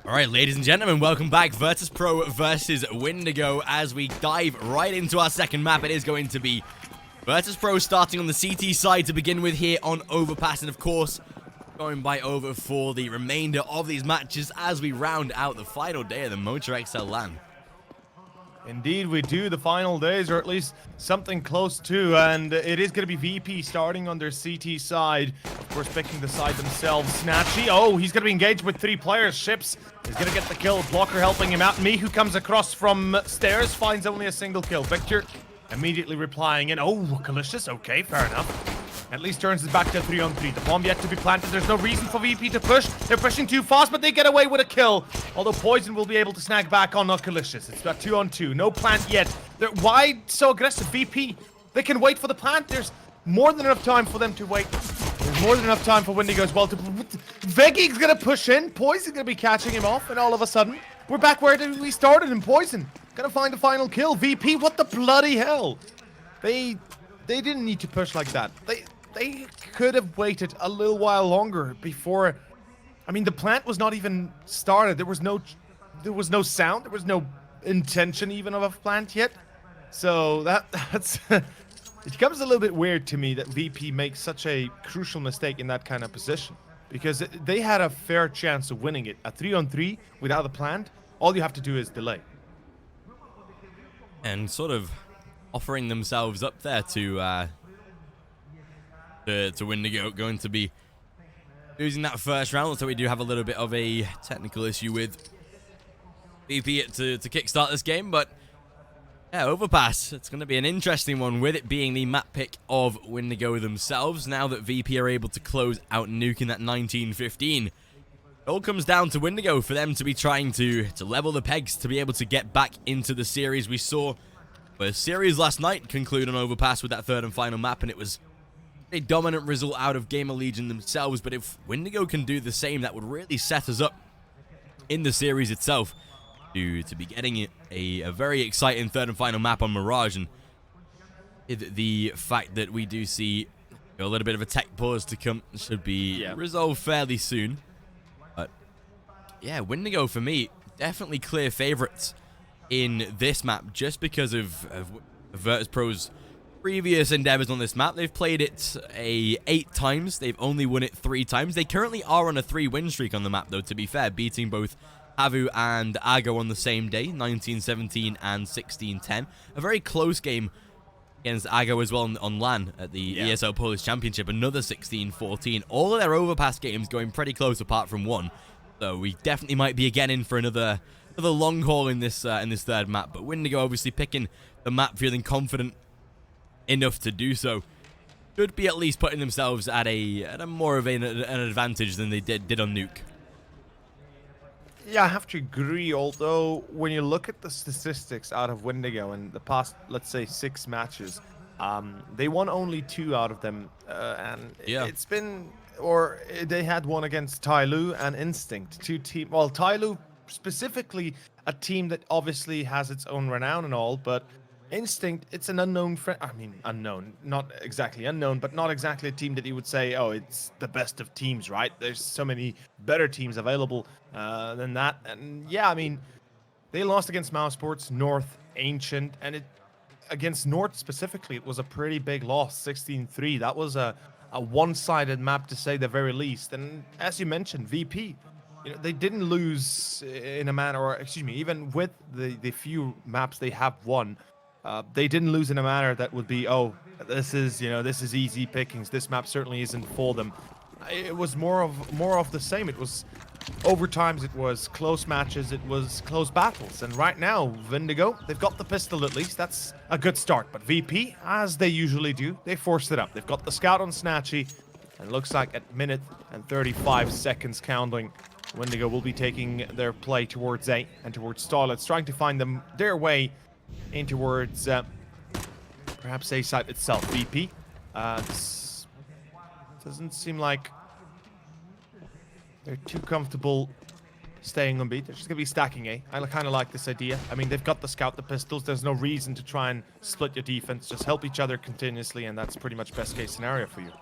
Alright, ladies and gentlemen, welcome back. Virtus.pro versus Windigo. As we dive right into our second map, it is going to be Virtus.pro starting on the CT side to begin with here on Overpass. And of course, going by over for the remainder of these matches as we round out the final day of the Moche XL LAN. Indeed, we do. The final days, or at least something close to, and it is going to be VP starting on their CT side. Of course, picking the side themselves. Snatchy, oh, he's going to be engaged with 3 players. Ships is going to get the kill. Blocker helping him out. Me, who comes across from stairs, finds only a single kill. Victor immediately replying in. Oh, Calicious, okay, fair enough. At least turns it back to 3-on-3. The bomb yet to be planted. There's no reason for VP to push. They're pushing too fast, but they get away with a kill. Although Poison will be able to snag back on Calicious. It's got 2-on-2. No plant yet. Why so aggressive? VP, they can wait for the plant. There's more than enough time for them to wait. There's more than enough time for Windigo as well to... Veggie's going to push in. Poison's going to be catching him off. And all of a sudden, we're back where we started in Poison. Going to find the final kill. VP, what the bloody hell? They didn't need to push like that. They could have waited a little while longer before. I mean, the plant was not even started. There was no sound. There was no intention even of a plant yet. So that's it becomes a little bit weird to me that VP makes such a crucial mistake in that kind of position, because they had a fair chance of winning it. A 3-on-3 without a plant, all you have to do is delay. And sort of offering themselves up there to Windigo, going to be losing that first round, so we do have a little bit of a technical issue with VP to kickstart this game. But yeah, Overpass, it's going to be an interesting one, with it being the map pick of Windigo themselves. Now that VP are able to close out nuking that 19-15, it all comes down to Windigo for them to be trying to level the pegs to be able to get back into the series. We saw the series last night conclude on Overpass with that third and final map, and it was a dominant result out of Gamer Legion themselves. But if Windigo can do the same, that would really set us up in the series itself to be getting a very exciting third and final map on Mirage. And the fact that we do see a little bit of a tech pause to come should be resolved fairly soon. But yeah, Windigo for me definitely clear favorites in this map, just because of Virtus.pro's previous endeavors on this map. They've played it 8 times. They've only won it 3 times. They currently are on a 3-win streak on the map, though, to be fair, beating both Havu and Ago on the same day, 19-17 and 16-10. A very close game against Ago as well on LAN at the ESL Polish Championship, another 16-14. All of their Overpass games going pretty close apart from one. So we definitely might be again in for another long haul in this third map. But Windigo obviously picking the map, feeling confident enough to do so, should be at least putting themselves at a more of an advantage than they did on Nuke. Yeah, I have to agree, although when you look at the statistics out of Windigo in the past, let's say 6 matches, they won only 2 out of them, and it's been, or they had one against Tyloo and Instinct, 2 teams. Well, Tyloo specifically, a team that obviously has its own renown and all, but Instinct, it's an unknown friend. I mean, unknown, not exactly unknown, but not exactly a team that you would say, oh, it's the best of teams, right? There's so many better teams available than that. And yeah, I mean, they lost against Mouse Sports, North, Ancient, and against North specifically, it was a pretty big loss, 16-3. That was a one-sided map, to say the very least. And as you mentioned, VP, you know, they didn't lose in a manner, or excuse me, even with the few maps they have won, they didn't lose in a manner that would be, oh, this is easy pickings. This map certainly isn't for them. It was more of the same. It was overtimes, it was close matches, it was close battles. And right now, Windigo, they've got the pistol at least. That's a good start. But VP, as they usually do, they forced it up. They've got the scout on Snatchy, and it looks like at minute and 35 seconds counting, Windigo will be taking their play towards A and towards Starlets, trying to find their way in towards perhaps A side itself. VP doesn't seem like they're too comfortable staying on B. They're just going to be stacking A. I kind of like this idea. I mean, they've got the scout, the pistols. There's no reason to try and split your defense. Just help each other continuously, and that's pretty much best case scenario for you.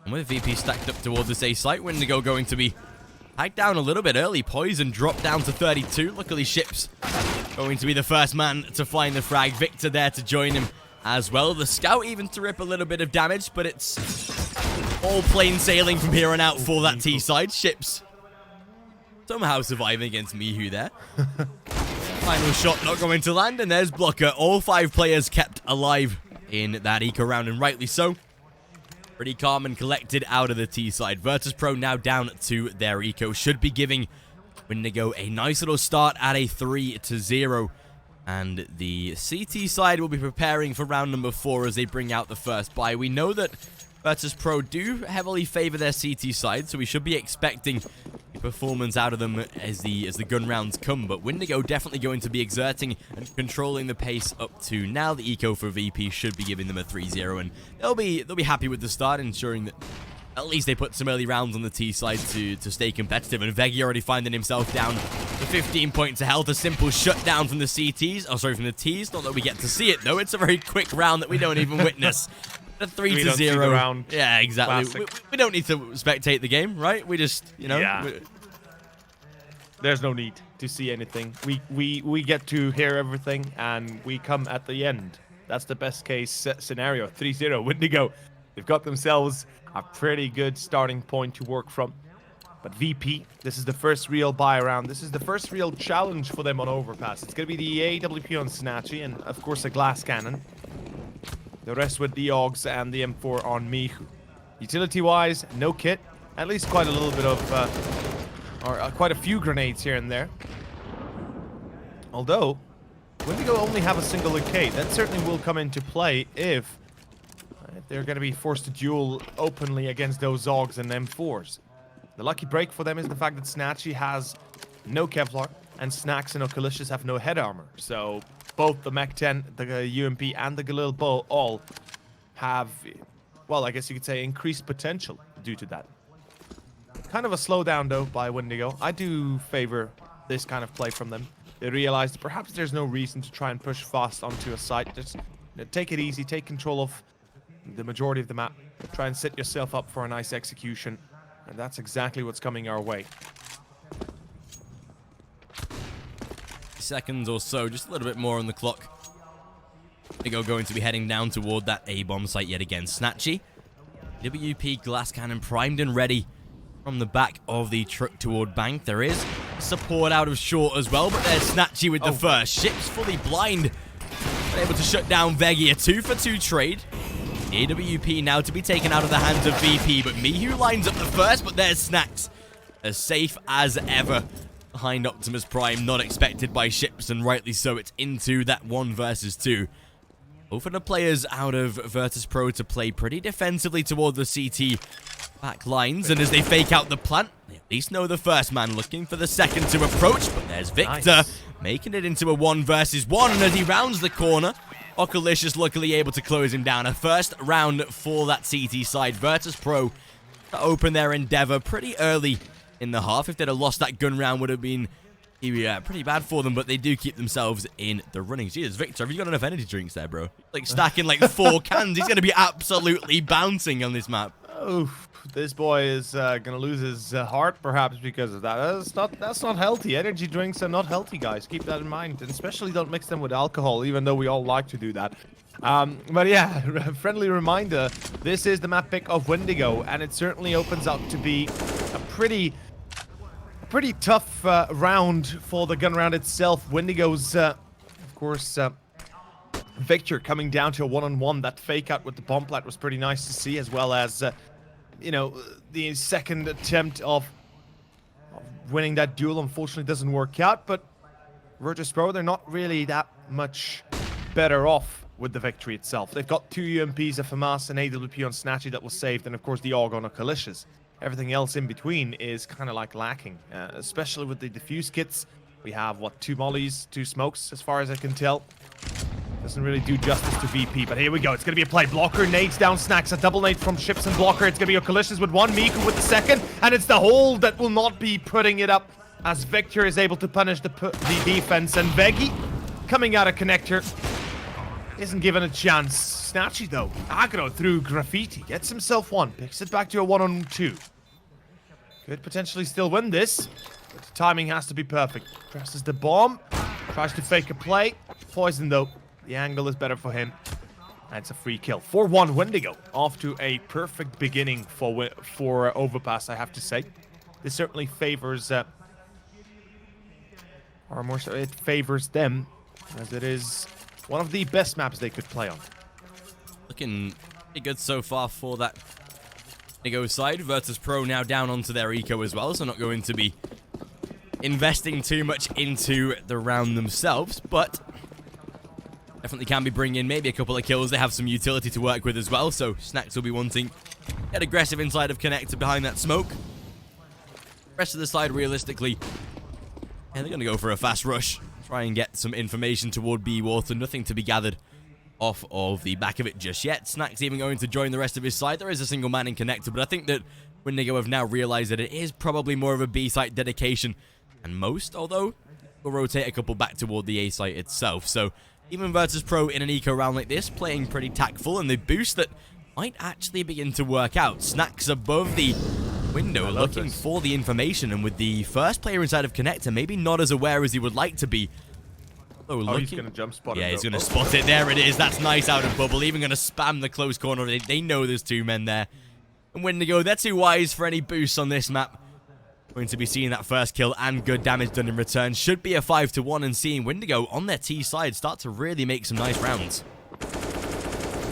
And with VP stacked up towards this A site, Windigo going to be tagged down a little bit early. Poison dropped down to 32. Luckily, Ships going to be the first man to find the frag. Victor there to join him as well. The Scout even to rip a little bit of damage, but it's all plain sailing from here on out for that T-side. Ships somehow surviving against Mihu there. Final shot not going to land, and there's Blocker. All 5 players kept alive in that eco round, and rightly so. Pretty calm and collected out of the T-side. Virtus.pro now down to their eco. Should be giving Windigo a nice little start at a 3-0. And the CT side will be preparing for round number 4 as they bring out the first buy. We know that Virtus.pro do heavily favor their CT side, so we should be expecting a performance out of them as the gun rounds come. But Windigo definitely going to be exerting and controlling the pace up to now. The eco for VP should be giving them a 3-0, and they'll be happy with the start, ensuring that at least they put some early rounds on the T side to stay competitive. And Veggie already finding himself down to 15 points of health. A simple shutdown from the CTs. Oh, sorry, from the Ts. Not that we get to see it, though. It's a very quick round that we don't even witness. A 3-0. Yeah, exactly. We don't need to spectate the game, right? We just, you know. Yeah. There's no need to see anything. We get to hear everything, and we come at the end. That's the best case scenario. 3-0. Windigo, they've got themselves a pretty good starting point to work from. But VP, this is the first real buy round. This is the first real challenge for them on Overpass. It's going to be the AWP on Snatchy, and of course a glass cannon. The rest with the Augs and the M4 on Mihu. Utility-wise, no kit. At least quite a little bit of, quite a few grenades here and there. Although, Windigo only have a single arcade. That certainly will come into play if they're going to be forced to duel openly against those Augs and M4s. The lucky break for them is the fact that Snatchy has no Kevlar, and Snacks and Okalicious have no head armor. So both the Mech 10, the UMP, and the Galil Bow all have, well, I guess you could say increased potential due to that. Kind of a slowdown, though, by Windigo. I do favor this kind of play from them. They realized perhaps there's no reason to try and push fast onto a site. Just take it easy, take control of the majority of the map. Try and set yourself up for a nice execution. And that's exactly what's coming our way. Seconds or so, just a little bit more on the clock. Windigo going to be heading down toward that A-bomb site yet again. Snatchy, WP glass cannon primed and ready from the back of the truck toward bank. There is support out of short as well, but there's Snatchy with the first. Ships fully blind, able to shut down Veggie. A 2-for-2 trade. AWP now to be taken out of the hands of VP, but Mihu lines up the first, but there's Snacks. As safe as ever behind Optimus Prime, not expected by Ships, and rightly so. It's into that 1 versus 2. Both of the players out of Virtus.pro to play pretty defensively toward the CT back lines, and as they fake out the plant, they at least know the first man looking for the second to approach, but there's Victor making it into a 1 versus 1, and as he rounds the corner, Okalicious luckily able to close him down. A first round for that CT side. Virtus.pro to open their endeavor pretty early in the half. If they'd have lost that gun round, would have been pretty bad for them, but they do keep themselves in the running. Jesus, Victor, have you got enough energy drinks there, bro? Like stacking like 4 cans. He's going to be absolutely bouncing on this map. Oh, this boy is going to lose his heart perhaps because of that. That's not healthy. Energy drinks are not healthy, guys. Keep that in mind. And especially don't mix them with alcohol, even though we all like to do that. But yeah, friendly reminder, this is the map pick of Windigo, and it certainly opens up to be a pretty tough round for the gun round itself. Windigo's, of course, Victor coming down to a 1-on-1. That fake out with the bomb plant was pretty nice to see, as well as, you know, the second attempt of winning that duel unfortunately doesn't work out. But Virtus.pro, they're not really that much better off with the victory itself. They've got 2 UMPs, a FAMAS, and AWP on Snatchy that was saved, and of course the AUG on Okalicious. Everything else in between is kind of like lacking, especially with the defuse kits. We have, what, 2 mollies, 2 smokes, as far as I can tell. Doesn't really do justice to VP, but here we go. It's going to be a play. Blocker nades down Snacks. A double nade from Ships and Blocker. It's going to be Okalicious with 1, Miku with the second, and it's the hold that will not be putting it up as Victor is able to punish the defense. And Veggie, coming out of connector, isn't given a chance. Snatchy, though, aggro through Graffiti. Gets himself 1. Picks it back to a 1-on-2. Could potentially still win this. But the timing has to be perfect. Presses the bomb. Tries to fake a play. Poison though. The angle is better for him. And it's a free kill. 4-1 Windigo. Off to a perfect beginning for Overpass, I have to say. This certainly favors... or more so, it favors them. As it is one of the best maps they could play on. Looking pretty good so far for that Windigo side. Virtus.pro now down onto their eco as well, so not going to be investing too much into the round themselves, but definitely can be bringing in maybe a couple of kills. They have some utility to work with as well, so Snacks will be wanting to get aggressive inside of Connector behind that smoke. Rest of the side, realistically, they're going to go for a fast rush. Try and get some information toward B Water. Nothing to be gathered off of the back of it just yet. Snacks even going to join the rest of his side. There is a single man in Connector, but I think that Windigo have now realized that it is probably more of a B site dedication and most, although we'll rotate a couple back toward the A site itself. So even Virtus.pro in an eco round like this, playing pretty tactful, and the boost that might actually begin to work out. Snacks above the window, looking for the information, and with the first player inside of Connector, maybe not as aware as he would like to be. Oh, he's going to jump spot it. Yeah, he's going to spot it. There it is. That's nice out of bubble. Even going to spam the close corner. They know there's two men there. And Windigo, they're too wise for any boosts on this map. Going to be seeing that first kill and good damage done in return. Should be a 5-1, and seeing Windigo on their T side start to really make some nice rounds.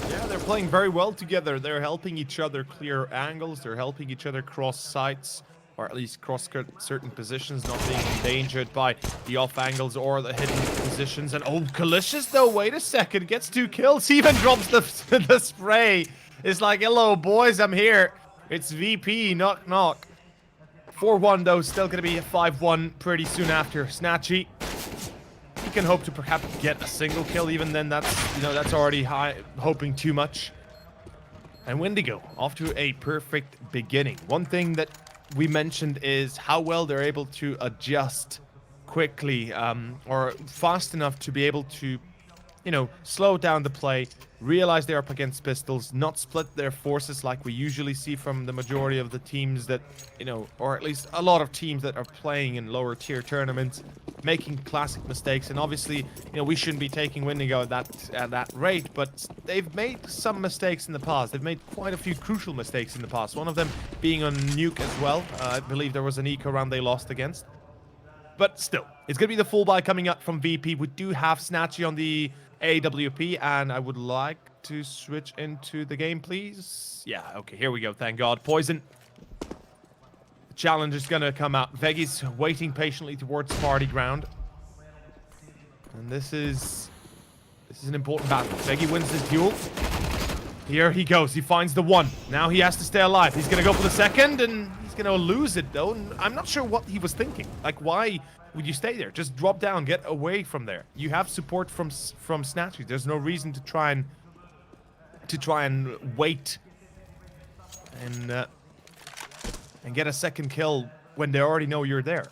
Yeah, they're playing very well together. They're helping each other clear angles. They're helping each other cross sites, or at least cross certain positions, not being endangered by the off angles or the hidden positions. And oh, Kalicious though, wait a second, gets 2 kills. He even drops the spray. It's like, hello boys, I'm here. It's VP, knock knock. 4-1 though, still going to be a 5-1 pretty soon after. Snatchy, he can hope to perhaps get a single kill. Even then, that's already high, hoping too much. And Windigo off to a perfect beginning. One thing that we mentioned is how well they're able to adjust quickly, or fast enough to be able to, slow down the play, realize they're up against pistols, not split their forces like we usually see from the majority of the teams that, or at least a lot of teams that are playing in lower tier tournaments, making classic mistakes. And obviously, we shouldn't be taking Windigo at that rate, but they've made some mistakes in the past. They've made quite a few crucial mistakes in the past. One of them being on Nuke as well. I believe there was an eco round they lost against. But still, it's going to be the full buy coming up from VP. We do have Snatchy on the AWP, and I would like to switch into the game, please. Yeah, okay, here we go, thank God. Poison. The challenge is going to come out. Veggi's waiting patiently towards party ground. And this is an important battle. Veggie wins this duel. Here he goes, he finds the 1. Now he has to stay alive. He's going to go for the second, and he's going to lose it, though. And I'm not sure what he was thinking. Like, why would you stay there? Just drop down, get away from there. You have support from Snatchy. There's no reason to try and wait and get a second kill when they already know you're there.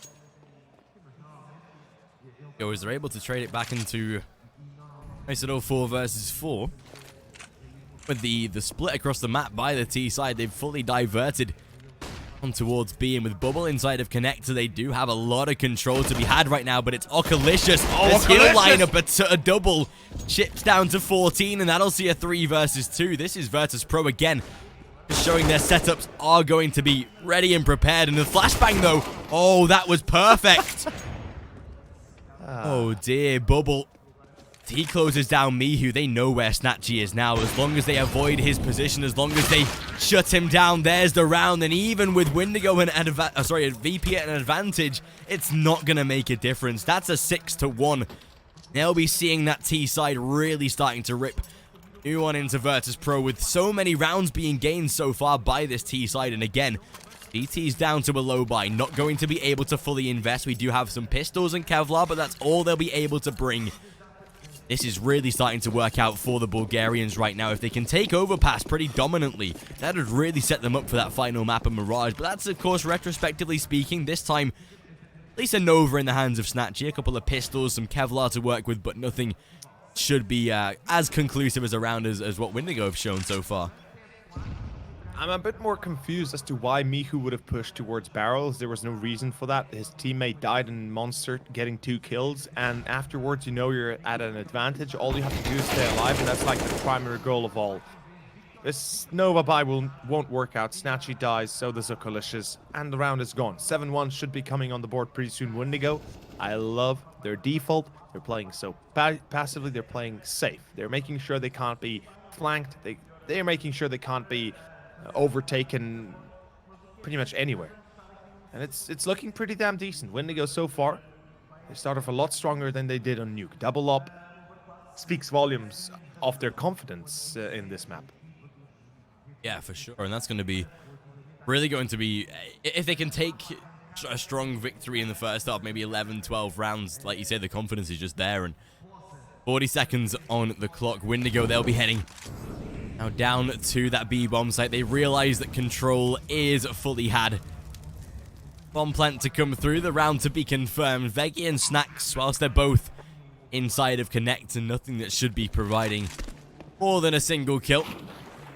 As they're able to trade it back into nice little 4 versus 4. With the split across the map by the T side, they've fully diverted on towards B, and with Bubble inside of Connector, they do have a lot of control to be had right now, but it's Okalicious. This heal lineup, a double, chips down to 14, and that'll see a 3 versus 2. This is Virtus.pro again, just showing their setups are going to be ready and prepared, and the flashbang though, oh, that was perfect. Oh dear, Bubble. He closes down Mihu. They know where Snatchy is now. As long as they avoid his position, as long as they shut him down, there's the round. And even with Windigo and VP at an advantage, it's not going to make a difference. That's a 6-1. They'll be seeing that T side really starting to rip new one into Virtus.pro, with so many rounds being gained so far by this T side. And again, DT's down to a low buy, not going to be able to fully invest. We do have some pistols and Kevlar, but that's all they'll be able to bring. This is really starting to work out for the Bulgarians right now. If they can take Overpass pretty dominantly, that would really set them up for that final map of Mirage. But that's, of course, retrospectively speaking. This time, at least a Nova in the hands of Snatchy. A couple of pistols, some Kevlar to work with, but nothing should be as conclusive as a round as what Windigo have shown so far. I'm a bit more confused as to why Mihu would have pushed towards barrels. There was no reason for that. His teammate died in Monster, getting 2 kills, and afterwards, you know you're at an advantage. All you have to do is stay alive, and that's like the primary goal of all. This Nova buy won't work out. Snatchy dies, so does Okalicious, and the round is gone. 7-1 should be coming on the board pretty soon. Windigo, I love their default. They're playing so passively. They're playing safe. They're making sure they can't be flanked. They're making sure they can't be overtaken pretty much anywhere. And it's looking pretty damn decent. Windigo so far, they start off a lot stronger than they did on Nuke. Double up speaks volumes of their confidence in this map. Yeah, for sure. And that's going to be really going to be, if they can take a strong victory in the first half, maybe 11, 12 rounds, like you say, the confidence is just there. And 40 seconds on the clock. Windigo, they'll be heading now down to that B bomb site. They realize that control is fully had. Bomb plant to come through, the round to be confirmed. Veggie and Snacks, whilst they're both inside of Connect, and nothing that should be providing more than a single kill.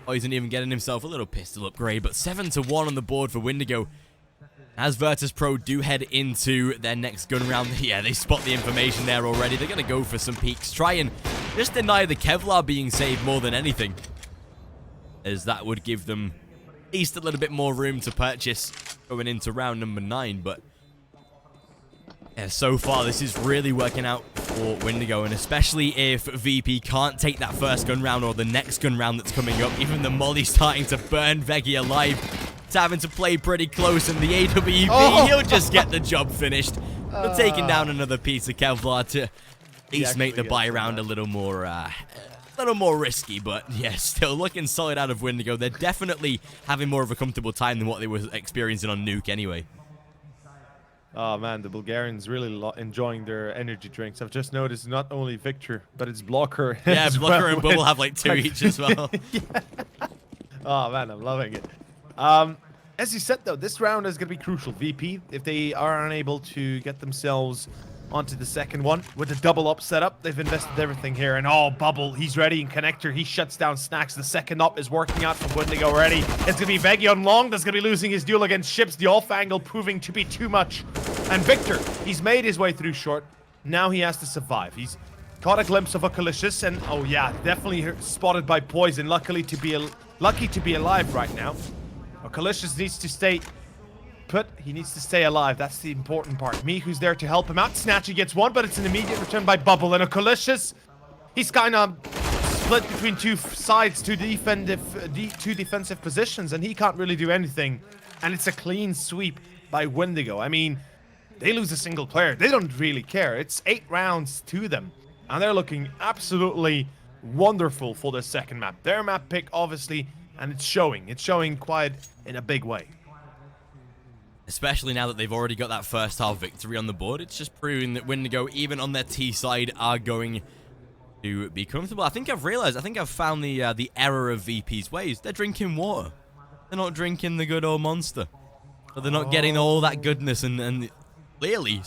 Poison even getting himself a little pistol upgrade, but 7-1 on the board for Windigo. As Virtus.pro do head into their next gun round. Yeah, they spot the information there already. They're going to go for some peeks. Try and just deny the Kevlar being saved more than anything, as that would give them at least a little bit more room to purchase going into round number 9. But yeah, so far this is really working out for Windigo, and especially if VP can't take that first gun round or the next gun round that's coming up. Even the Molly starting to burn Veggie alive. It's having to play pretty close, and the AWP, he'll just get the job finished. But taking down another piece of Kevlar to at least make the buy round a little more risky, but yeah, still looking solid out of Windigo. They're definitely having more of a comfortable time than what they were experiencing on Nuke anyway. Oh man, the Bulgarians really enjoying their energy drinks. I've just noticed not only Victor, but it's Blocker. Yeah, Blocker and Bubble have like 2 each as well. Yeah. Oh man, I'm loving it. As you said though, this round is going to be crucial. VP, if they are unable to get themselves onto the second one with a double up setup, they've invested everything here. And oh, Bubble, he's ready in connector. He shuts down Snacks. The second up is working out for Windigo already. It's going to be Veggie on long. That's going to be losing his duel against Ships. The off angle proving to be too much. And Victor, he's made his way through short. Now he has to survive. He's caught a glimpse of Okalicious, and oh yeah, definitely spotted by Poison. Lucky to be alive right now. Okalicious needs to stay put. He needs to stay alive. That's the important part. Mihu's there to help him out. Snatchy gets one, but it's an immediate return by Bubble. And Okalicious, he's kind of split between two sides, two defensive positions, and he can't really do anything. And it's a clean sweep by Windigo. I mean, they lose a single player. They don't really care. It's 8 rounds to them, and they're looking absolutely wonderful for the second map. Their map pick, obviously, and it's showing. It's showing quite in a big way. Especially now that they've already got that first half victory on the board. It's just proving that Windigo, even on their T side, are going to be comfortable. I think I've found the error of VP's ways. They're drinking water. They're not drinking the good old Monster. So they're not getting all that goodness, and clearly,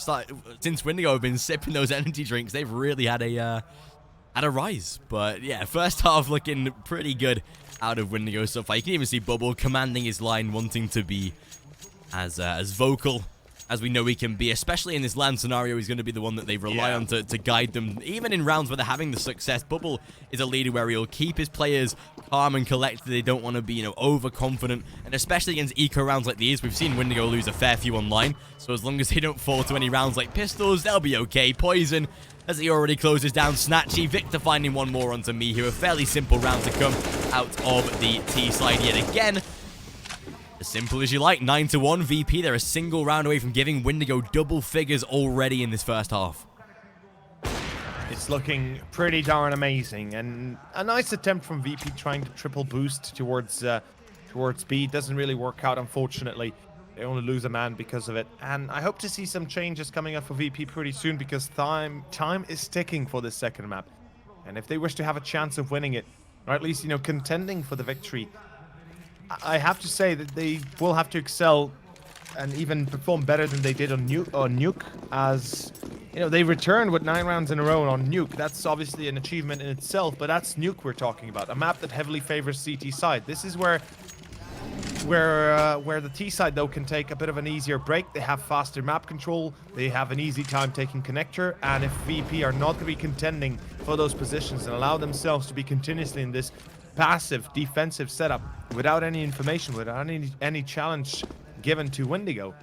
since Windigo have been sipping those energy drinks, they've really had a rise. But yeah, first half looking pretty good out of Windigo so far. You can even see Bubble commanding his line, wanting to be as vocal as we know he can be, especially in this LAN scenario. He's going to be the one that they rely on to guide them, even in rounds where they're having the success. Bubble is a leader where he'll keep his players calm and collected. They don't want to be, overconfident, and especially against eco rounds like these, we've seen Windigo lose a fair few online, so as long as they don't fall to any rounds like pistols, they'll be okay. Poison, as he already closes down Snatchy. Victor finding one more onto Mihu. A fairly simple round to come out of the T side yet again. As simple as you like. 9-1 VP. They're a single round away from giving Windigo double figures already in this first half. It's looking pretty darn amazing, and a nice attempt from VP trying to triple boost towards B. Doesn't really work out, unfortunately. They only lose a man because of it, and I hope to see some changes coming up for VP pretty soon, because time is ticking for this second map, and if they wish to have a chance of winning it, or at least contending for the victory, I have to say that they will have to excel and even perform better than they did on Nuke, as they returned with 9 rounds in a row on Nuke. That's obviously an achievement in itself, but that's Nuke we're talking about, a map that heavily favors CT side. This is where where the T side though can take a bit of an easier break. They have faster map control. They have an easy time taking connector. And if VP are not going to be contending for those positions and allow themselves to be continuously in this passive defensive setup without any information, without any challenge given to Windigo,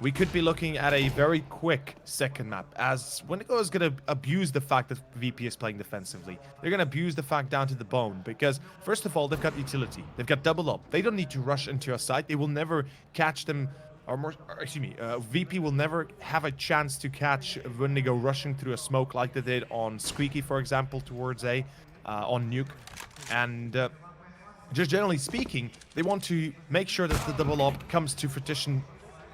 we could be looking at a very quick second map, as Windigo is going to abuse the fact that VP is playing defensively. They're going to abuse the fact down to the bone, because first of all, they've got utility. They've got double up. They don't need to rush into a site. They will never catch them, VP will never have a chance to catch Windigo rushing through a smoke like they did on Squeaky, for example, towards A, on Nuke. And just generally speaking, they want to make sure that the double up comes to fruition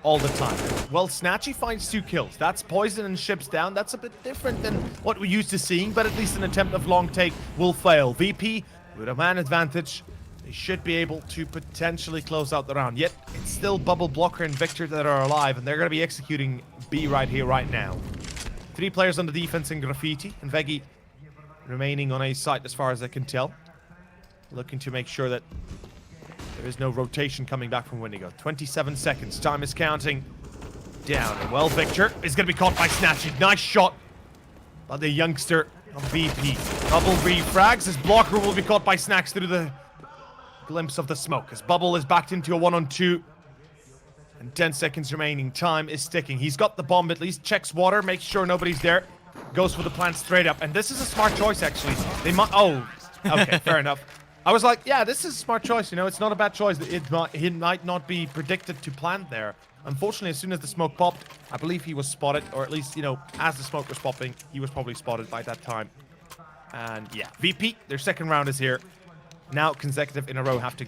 all the time. Well, Snatchy finds 2 kills. That's poison and ships down. That's a bit different than what we're used to seeing, but at least an attempt of long take will fail. VP, with a man advantage, they should be able to potentially close out the round. Yet, it's still Bubble, Blocker, and Victor that are alive, and they're going to be executing B right here, right now. 3 players on the defense in Graffiti, and Veggie remaining on A site as far as I can tell. Looking to make sure that there is no rotation coming back from Windigo. 27 seconds. Time is counting down. And well, Victor is going to be caught by Snatchy. Nice shot by the youngster of VP. Double refrags. His blocker will be caught by Snacks through the glimpse of the smoke. As Bubble is backed into a 1-on-2. And 10 seconds remaining. Time is ticking. He's got the bomb at least. Checks water. Makes sure nobody's there. Goes for the plant straight up. And this is a smart choice, actually. They might... Oh, okay. Fair enough. I was like, yeah, this is a smart choice, you know, it's not a bad choice. He might not be predicted to plant there. Unfortunately, as soon as the smoke popped, I believe he was spotted, or at least, you know, as the smoke was popping, he was probably spotted by that time. And yeah, VP, their second round is here. Now consecutive in a row have to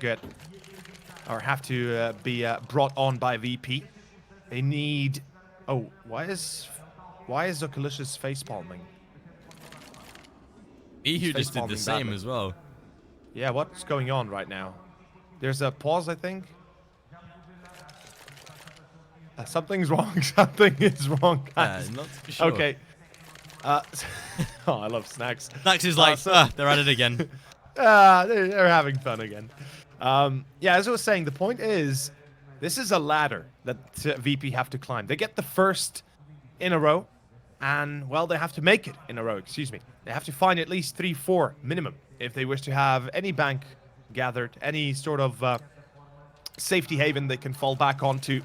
be brought on by VP. They need... Oh, why is Zokalicious face palming? Ehu just did the same as well. Yeah, what's going on right now? There's a pause, I think. Something's wrong. Something is wrong, guys. Not sure. Okay. Oh, I love Snacks. Snacks is like, they're at it again. They're having fun again. Yeah, as I was saying, the point is, this is a ladder that VP have to climb. They get the first in a row, and, well, they have to make it in a row, excuse me. They have to find at least 3-4 minimum if they wish to have any bank gathered, any sort of safety haven they can fall back onto.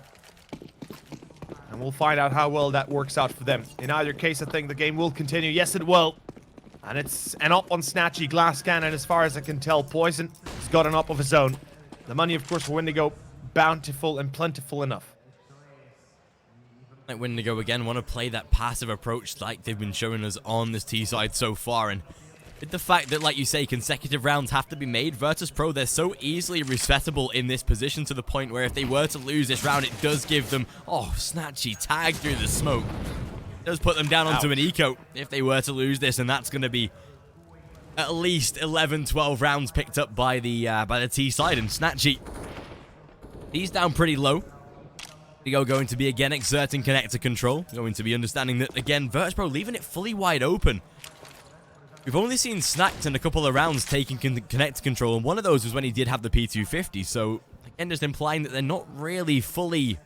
And we'll find out how well that works out for them. In either case, I think the game will continue. Yes, it will. And it's an up on Snatchy Glass Cannon, as far as I can tell. Poison has got an up of his own. The money, of course, for Windigo, bountiful and plentiful enough. Like Windigo again want to play that passive approach like they've been showing us on this T side so far, and with the fact that, like you say, consecutive rounds have to be made, Virtus.pro, they're so easily resettable in this position to the point where if they were to lose this round, it does give them... Oh, Snatchy tagged through the smoke. It does put them down onto an eco if they were to lose this, and that's going to be at least 11, 12 rounds picked up by the T side, and Snatchy, he's down pretty low. Windigo going to be again exerting connector control, going to be understanding that, again, Virtus.pro leaving it fully wide open. We've only seen Snacked in a couple of rounds taking connector control, and one of those was when he did have the P250, so again, just implying that they're not really fully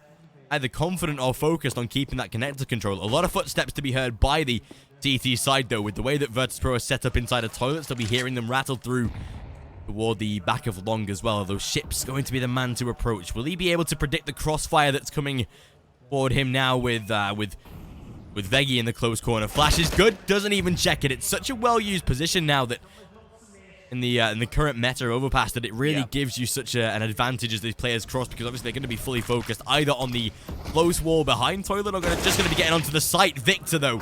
either confident or focused on keeping that connector control. A lot of footsteps to be heard by the TT side, though, with the way that Virtus.pro is set up inside a toilet, so be hearing them rattle through toward the back of Long as well. Those ships going to be the man to approach. Will he be able to predict the crossfire that's coming toward him now with Veggie in the close corner? Flash is good, doesn't even check it. It's such a well-used position now that in the current meta Overpass that it really gives you such an advantage as these players cross, because obviously they're going to be fully focused either on the close wall behind Toilet or just going to be getting onto the site. Victor, though,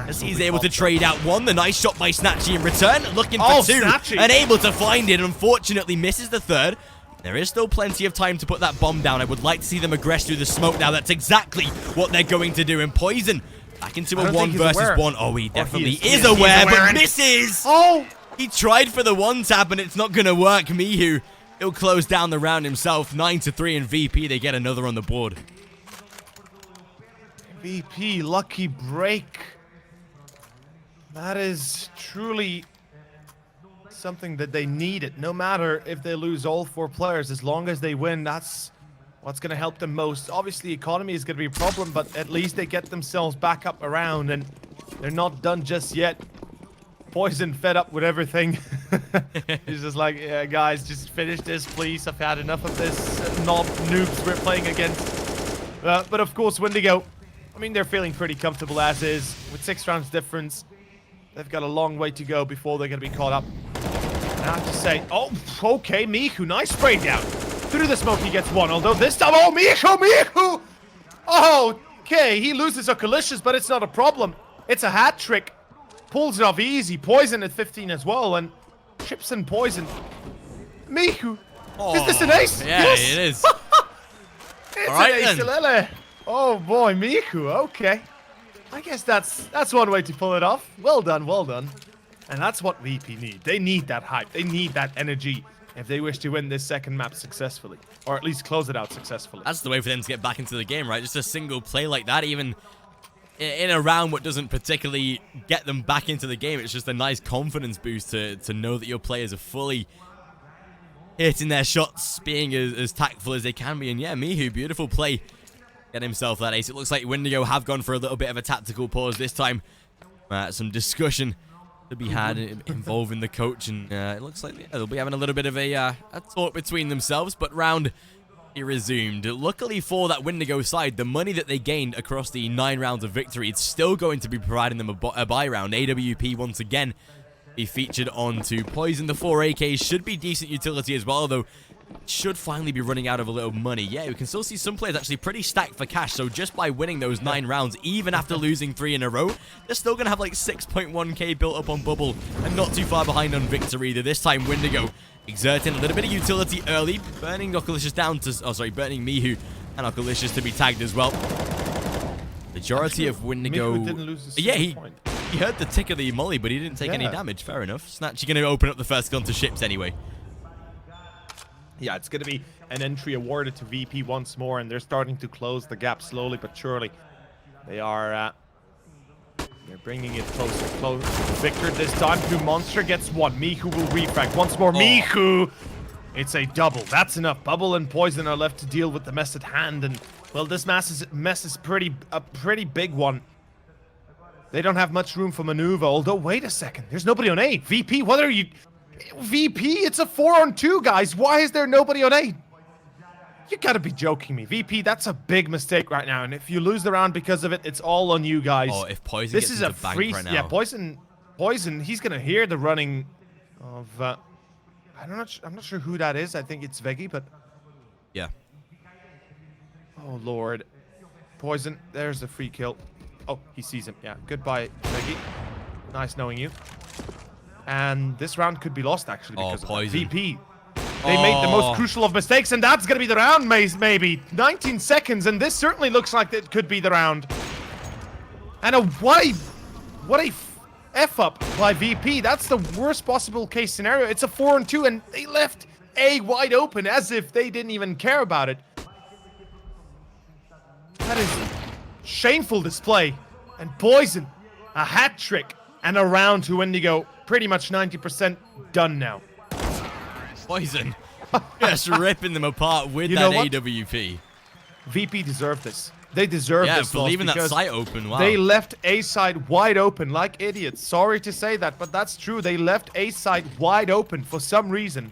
as he's able to trade out one. The nice shot by Snatchy in return, looking for two, Snatchy, and able to find it. Unfortunately, misses the third. There is still plenty of time to put that bomb down. I would like to see them aggress through the smoke now. That's exactly what they're going to do. And Poison back into a 1 versus 1. Oh, he definitely is aware, but misses! Oh! He tried for the one tap, and it's not going to work. Mihu, he'll close down the round himself. 9-3, and VP, they get another on the board. VP, lucky break. That is truly something that they needed. No matter if they lose all 4 players, as long as they win, that's what's going to help them most. Obviously, economy is going to be a problem, but at least they get themselves back up around, and they're not done just yet. Poison fed up with everything. He's just like, yeah, guys, just finish this, please. I've had enough of this noobs we're playing against. But of course, Windigo, I mean, they're feeling pretty comfortable as is. With 6 rounds difference, they've got a long way to go before they're going to be caught up. And I have to say, oh, okay, Miku, nice spray down. Through the smoke, he gets 1. Although this time, oh, Miku! Oh, okay, he loses Oculicious, but it's not a problem. It's a hat trick. Pulls it off easy. Poison at 15 as well, and chips and Poison. Miku, is this an ace? Yeah, yes. It is. It's all right, an ace, Lele. Oh boy, Miku. Okay, I guess that's one way to pull it off. Well done, well done. And that's what VP need. They need that hype. They need that energy if they wish to win this second map successfully, or at least close it out successfully. That's the way for them to get back into the game, right? Just a single play like that, even in a round what doesn't particularly get them back into the game. It's just a nice confidence boost to know that your players are fully hitting their shots, being as tactful as they can be. And yeah, Mihu, beautiful play. Get himself that ace. It looks like Windigo have gone for a little bit of a tactical pause this time. Some discussion to be had involving the coach, and it looks like they'll be having a little bit of a talk between themselves, but round resumed. Luckily for that Windigo side, the money that they gained across the 9 rounds of victory, it's still going to be providing them a buy round. AWP once again be featured onto Poison. The 4 AKs should be decent utility as well, though should finally be running out of a little money. Yeah, we can still see some players actually pretty stacked for cash, so just by winning those 9 rounds, even after losing 3 in a row, they're still going to have like 6.1k built up on Bubble and not too far behind on victory either. This time Windigo exerting a little bit of utility early, burning Oculicious down to, burning Mihu and Oculicious to be tagged as well. Majority of Windigo, Miku didn't lose a yeah, point. he heard the tick of the molly, but he didn't take any damage. Fair enough. Snatch, you're going to open up the first gun to ships anyway. Yeah, it's going to be an entry awarded to VP once more, and they're starting to close the gap slowly but surely. They are they're bringing it closer. Victor this time to Monster gets 1. Miku will refrag once more. Miku! It's a double. That's enough. Bubble and Poison are left to deal with the mess at hand, and well, this mess is a pretty big one. They don't have much room for maneuver, although wait a second. There's nobody on A. VP, what are you... VP, it's a 4-on-2, guys. Why is there nobody on A? You gotta be joking me. VP, that's a big mistake right now. And if you lose the round because of it, it's all on you guys. Oh, if Poison gets into bank right now. Yeah, Poison, he's gonna hear the running of... I'm not sure who that is. I think it's Veggie, but... Yeah. Oh, Lord. Poison, there's the free kill. Oh, he sees him. Yeah, goodbye, Veggie. Nice knowing you. And this round could be lost, actually, because of VP. They made the most crucial of mistakes, and that's going to be the round, maybe. 19 seconds, and this certainly looks like it could be the round. And what a F-up by VP. That's the worst possible case scenario. It's a 4-on-2, and they left A wide open as if they didn't even care about it. That is shameful display. And Poison, a hat trick, and a round to Windigo. Pretty much 90% done now. Poison just ripping them apart with that AWP. VP deserved this. They deserve this. Yeah, for leaving that site open. Wow. They left A side wide open like idiots. Sorry to say that, but that's true. They left A side wide open for some reason.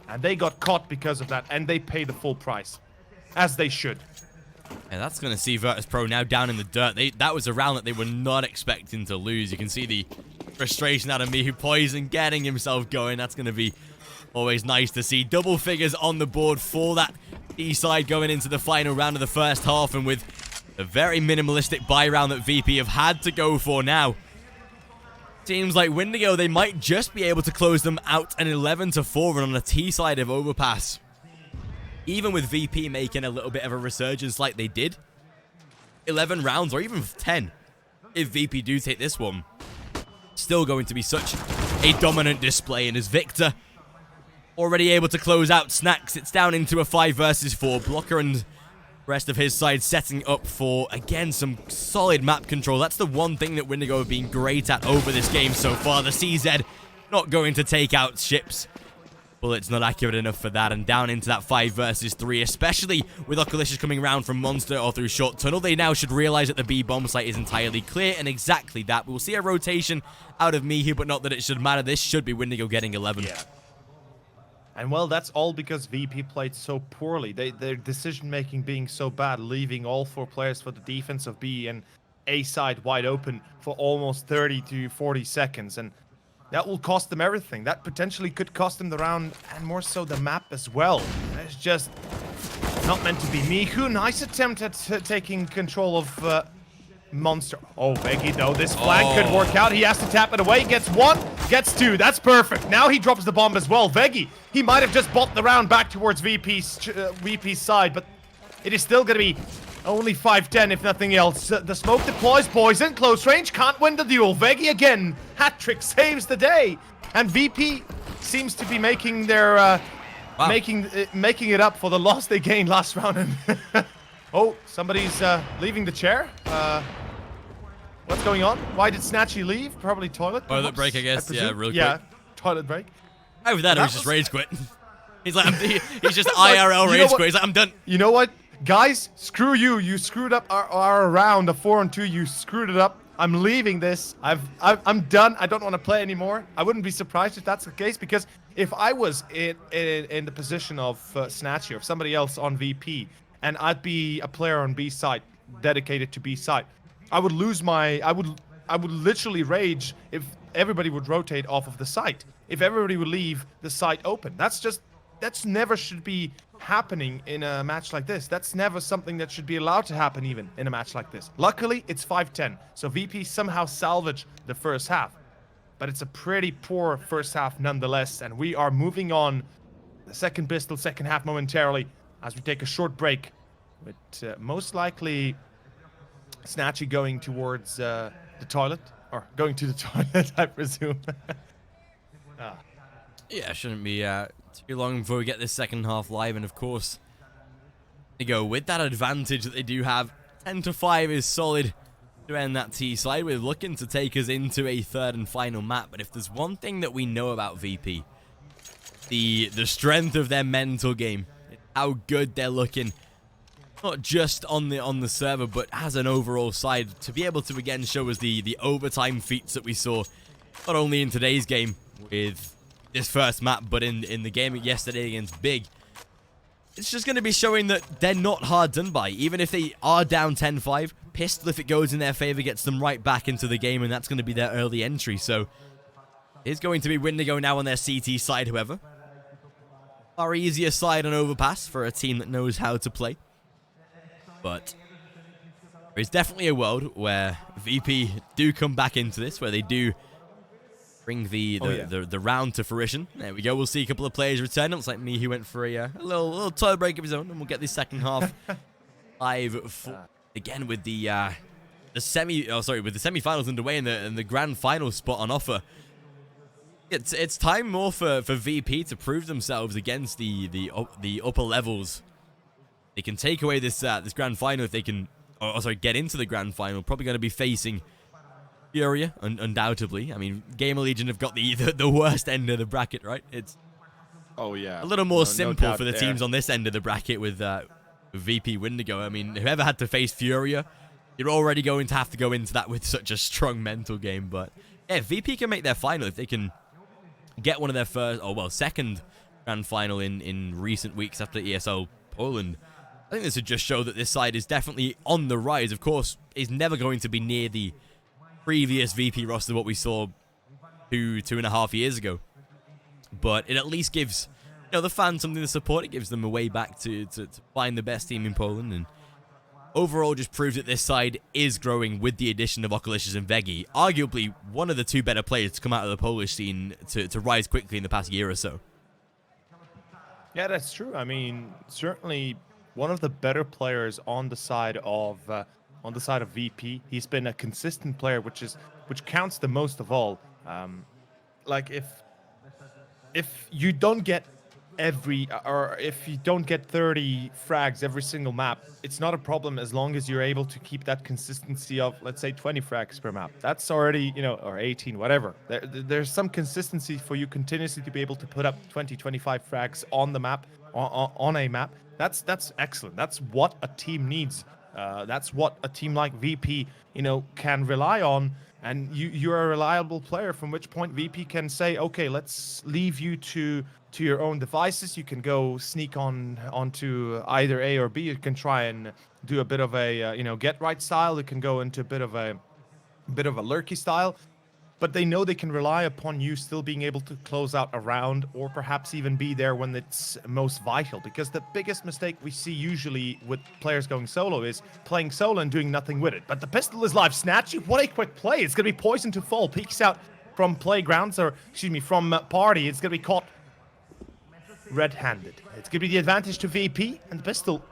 And they got caught because of that. And they pay the full price. As they should. Yeah, that's going to see Virtus.pro now down in the dirt. That was a round that they were not expecting to lose. You can see the frustration out of Mihu. Poison getting himself going. That's going to be always nice to see. Double figures on the board for that E side going into the final round of the first half. And with a very minimalistic buy round that VP have had to go for now. Seems like Windigo, they might just be able to close them out an 11-4 run on the T side of Overpass. Even with VP making a little bit of a resurgence like they did. 11 rounds or even 10. If VP do take this one. Still going to be such a dominant display. And as Victor already able to close out Snacks, it's down into a 5 versus 4. Blocker and rest of his side setting up for, again, some solid map control. That's the one thing that Windigo have been great at over this game so far. The CZ not going to take out ships. Bullet's not accurate enough for that, and down into that 5 versus 3, especially with Oculicious coming around from Monster or through Short Tunnel. They now should realize that the B bomb site is entirely clear, and exactly that. We'll see a rotation out of Mihu, but not that it should matter. This should be Windigo getting 11. Yeah. And well, that's all because VP played so poorly. Their decision-making being so bad, leaving all 4 players for the defense of B and A side wide open for almost 30 to 40 seconds. And that will cost them everything. That potentially could cost them the round, and more so the map as well. It's just not meant to be. Mihu, nice attempt at taking control of Monster. Oh, Veggie, though. This flank could work out. He has to tap it away. Gets 1, gets 2. That's perfect. Now he drops the bomb as well. Veggie, he might have just bought the round back towards VP's side, but it is still going to be only 5-10 if nothing else. The smoke deploys, boys in close range. Can't win the duel. Veggie again. Hat-trick saves the day. And VP seems to be making their... making it up for the loss they gained last round. And oh, somebody's leaving the chair. What's going on? Why did Snatchy leave? Probably toilet. Toilet break, I guess. Yeah, real quick. Yeah, toilet break. Over that, he was just rage quit. He's like, he's just IRL rage quit. He's like, I'm done. You know what? Guys, screw you. You screwed up our round of 4-2. You screwed it up. I'm leaving this. I'm done. I don't want to play anymore. I wouldn't be surprised if that's the case, because if I was in the position of Snatchy or somebody else on VP, and I'd be a player on B side, dedicated to B side, I would lose my... I would literally rage if everybody would rotate off of the site. If everybody would leave the site open. That's never should be happening in a match like this. That's never something that should be allowed to happen even in a match like this. Luckily, it's 5-10. So VP somehow salvaged the first half. But it's a pretty poor first half nonetheless. And we are moving on the second pistol, second half momentarily, as we take a short break. With most likely Snatchy going towards the toilet. Or going to the toilet, I presume. Yeah, shouldn't be too long before we get this second half live. And of course, they go with that advantage that they do have. 10-5 is solid to end that T side. We're looking to take us into a third and final map. But if there's one thing that we know about VP, the strength of their mental game, how good they're looking, not just on the server, but as an overall side, to be able to again show us the overtime feats that we saw, not only in today's game with this first map, but in the game yesterday against Big. It's just going to be showing that they're not hard done by. Even if they are down 10-5, Pistol, if it goes in their favor, gets them right back into the game, and that's going to be their early entry. So it's going to be Windigo now on their CT side, however. Our easier side on Overpass for a team that knows how to play. But there's definitely a world where VP do come back into this, where they do bring the round to fruition. There we go. We'll see a couple of players return. It looks like me who went for a little toilet break of his own, and we'll get this second half live again with the semi-finals underway and the grand final spot on offer. It's time more for VP to prove themselves against the upper levels. They can take away this grand final if they can, get into the grand final. Probably going to be facing Furia, undoubtedly. I mean, Gamer Legion have got the worst end of the bracket, right? It's a little more simple for the teams on this end of the bracket with VP Windigo. I mean, whoever had to face Furia, you're already going to have to go into that with such a strong mental game. But yeah, VP can make their final if they can get one of their second grand final in recent weeks after ESL Poland. I think this would just show that this side is definitely on the rise. Of course, it's never going to be near the previous VP roster, what we saw 2.5 years ago. But it at least gives the fans something to support. It gives them a way back to find the best team in Poland. And overall just proves that this side is growing with the addition of Oculicious and Veggie. Arguably one of the two better players to come out of the Polish scene to rise quickly in the past year or so. Yeah, that's true. I mean, certainly one of the better players on the side of VP. He's been a consistent player, which counts the most of all. Like if you don't get if you don't get 30 frags every single map, it's not a problem as long as you're able to keep that consistency of, let's say, 20 frags per map. That's already, you know, or 18, whatever. There's some consistency for you continuously to be able to put up 20, 25 frags on the map, on a map. That's excellent. That's what a team needs. That's what a team like VP, you know, can rely on. And you're a reliable player, from which point VP can say, okay, let's leave you to your own devices. You can go sneak onto either A or B. You can try and do a bit of a you know, get right style. You can go into a bit of a lurky style. But they know they can rely upon you still being able to close out a round, or perhaps even be there when it's most vital. Because the biggest mistake we see usually with players going solo is playing solo and doing nothing with it. But the pistol is live. Snatchy, what a quick play. It's going to be poisoned to fall. Peeks out from playgrounds, or excuse me, from party. It's going to be caught red-handed. It's going to be the advantage to VP, and the pistol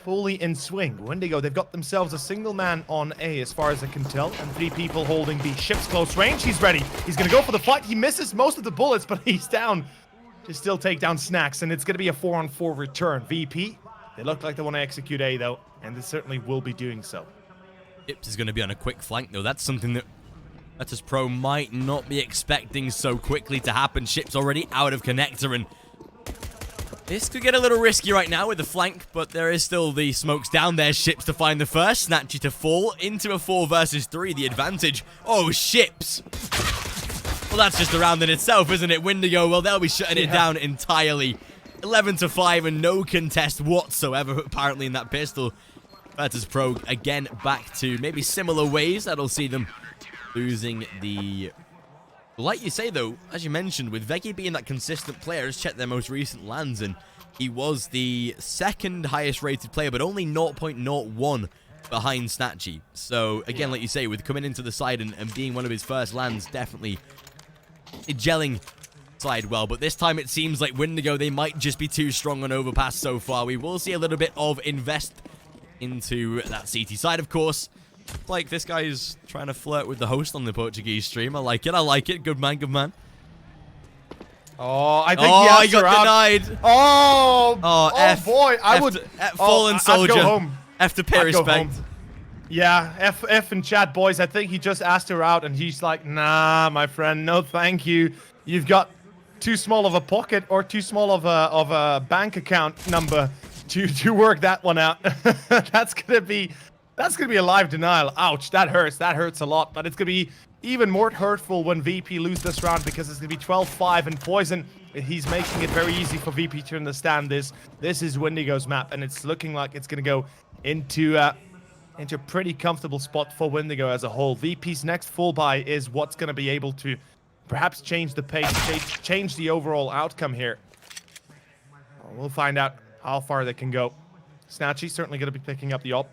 fully in swing. Windigo, they've got themselves a single man on A as far as I can tell, and 3 people holding B. Ship's close range. He's ready. He's going to go for the fight. He misses most of the bullets, but he's down to still take down Snacks, and it's going to be a 4-on-4 return. VP, they look like they want to execute A, though, and they certainly will be doing so. Ips is going to be on a quick flank, though. That's something that Virtus.pro might not be expecting so quickly to happen. Ship's already out of connector, and this could get a little risky right now with the flank, but there is still the smokes down there. Ships to find the first. Snatchy to fall into a 4 versus 3. The advantage. Oh, Ships. Well, that's just a round in itself, isn't it? Windigo, well, they'll be shutting it down entirely. 11-5 and no contest whatsoever, apparently, in that pistol. Virtus.pro, again, back to maybe similar ways. That'll see them losing the... Like you say, though, as you mentioned, with Veggie being that consistent player, let's check their most recent lands, and he was the 2nd highest rated player, but only 0.01 behind Snatchy. So, again, like you say, with coming into the side and being one of his first lands, definitely gelling side well. But this time it seems like Windigo, they might just be too strong on Overpass so far. We will see a little bit of invest into that CT side, of course. Like, this guy is trying to flirt with the host on the Portuguese stream. I like it. I like it. Good man. Good man. Oh, I think he got denied. Oh, boy. I would... Fallen soldier. I'd go home. F to pay respect. Yeah, F in chat, boys. I think he just asked her out, and he's like, nah, my friend, no thank you. You've got too small of a pocket or too small of a bank account number to work that one out. That's gonna be a live denial. Ouch, that hurts. That hurts a lot. But it's gonna be even more hurtful when VP lose this round, because it's gonna be 12-5 and Poison. He's making it very easy for VP to understand this. This is Windigo's map, and it's looking like it's gonna go into a pretty comfortable spot for Windigo as a whole. VP's next full buy is what's gonna be able to perhaps change the pace, change the overall outcome here. We'll find out how far they can go. Snatchy certainly going to be picking up the op.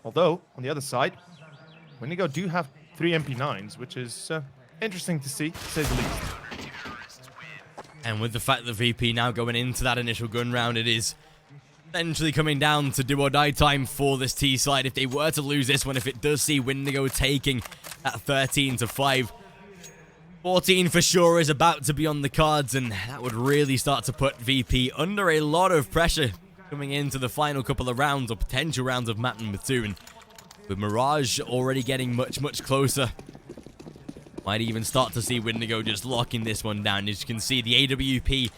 Although, on the other side, Windigo do have 3 MP9s, which is interesting to see, to say the least. And with the fact that VP now going into that initial gun round, it is essentially coming down to do or die time for this T side. If they were to lose this one, if it does see Windigo taking that 13-5, 14 for sure is about to be on the cards, and that would really start to put VP under a lot of pressure coming into the final couple of rounds, or potential rounds of map number 2. And with Mirage already getting much, much closer, might even start to see Windigo just locking this one down. As you can see, the AWP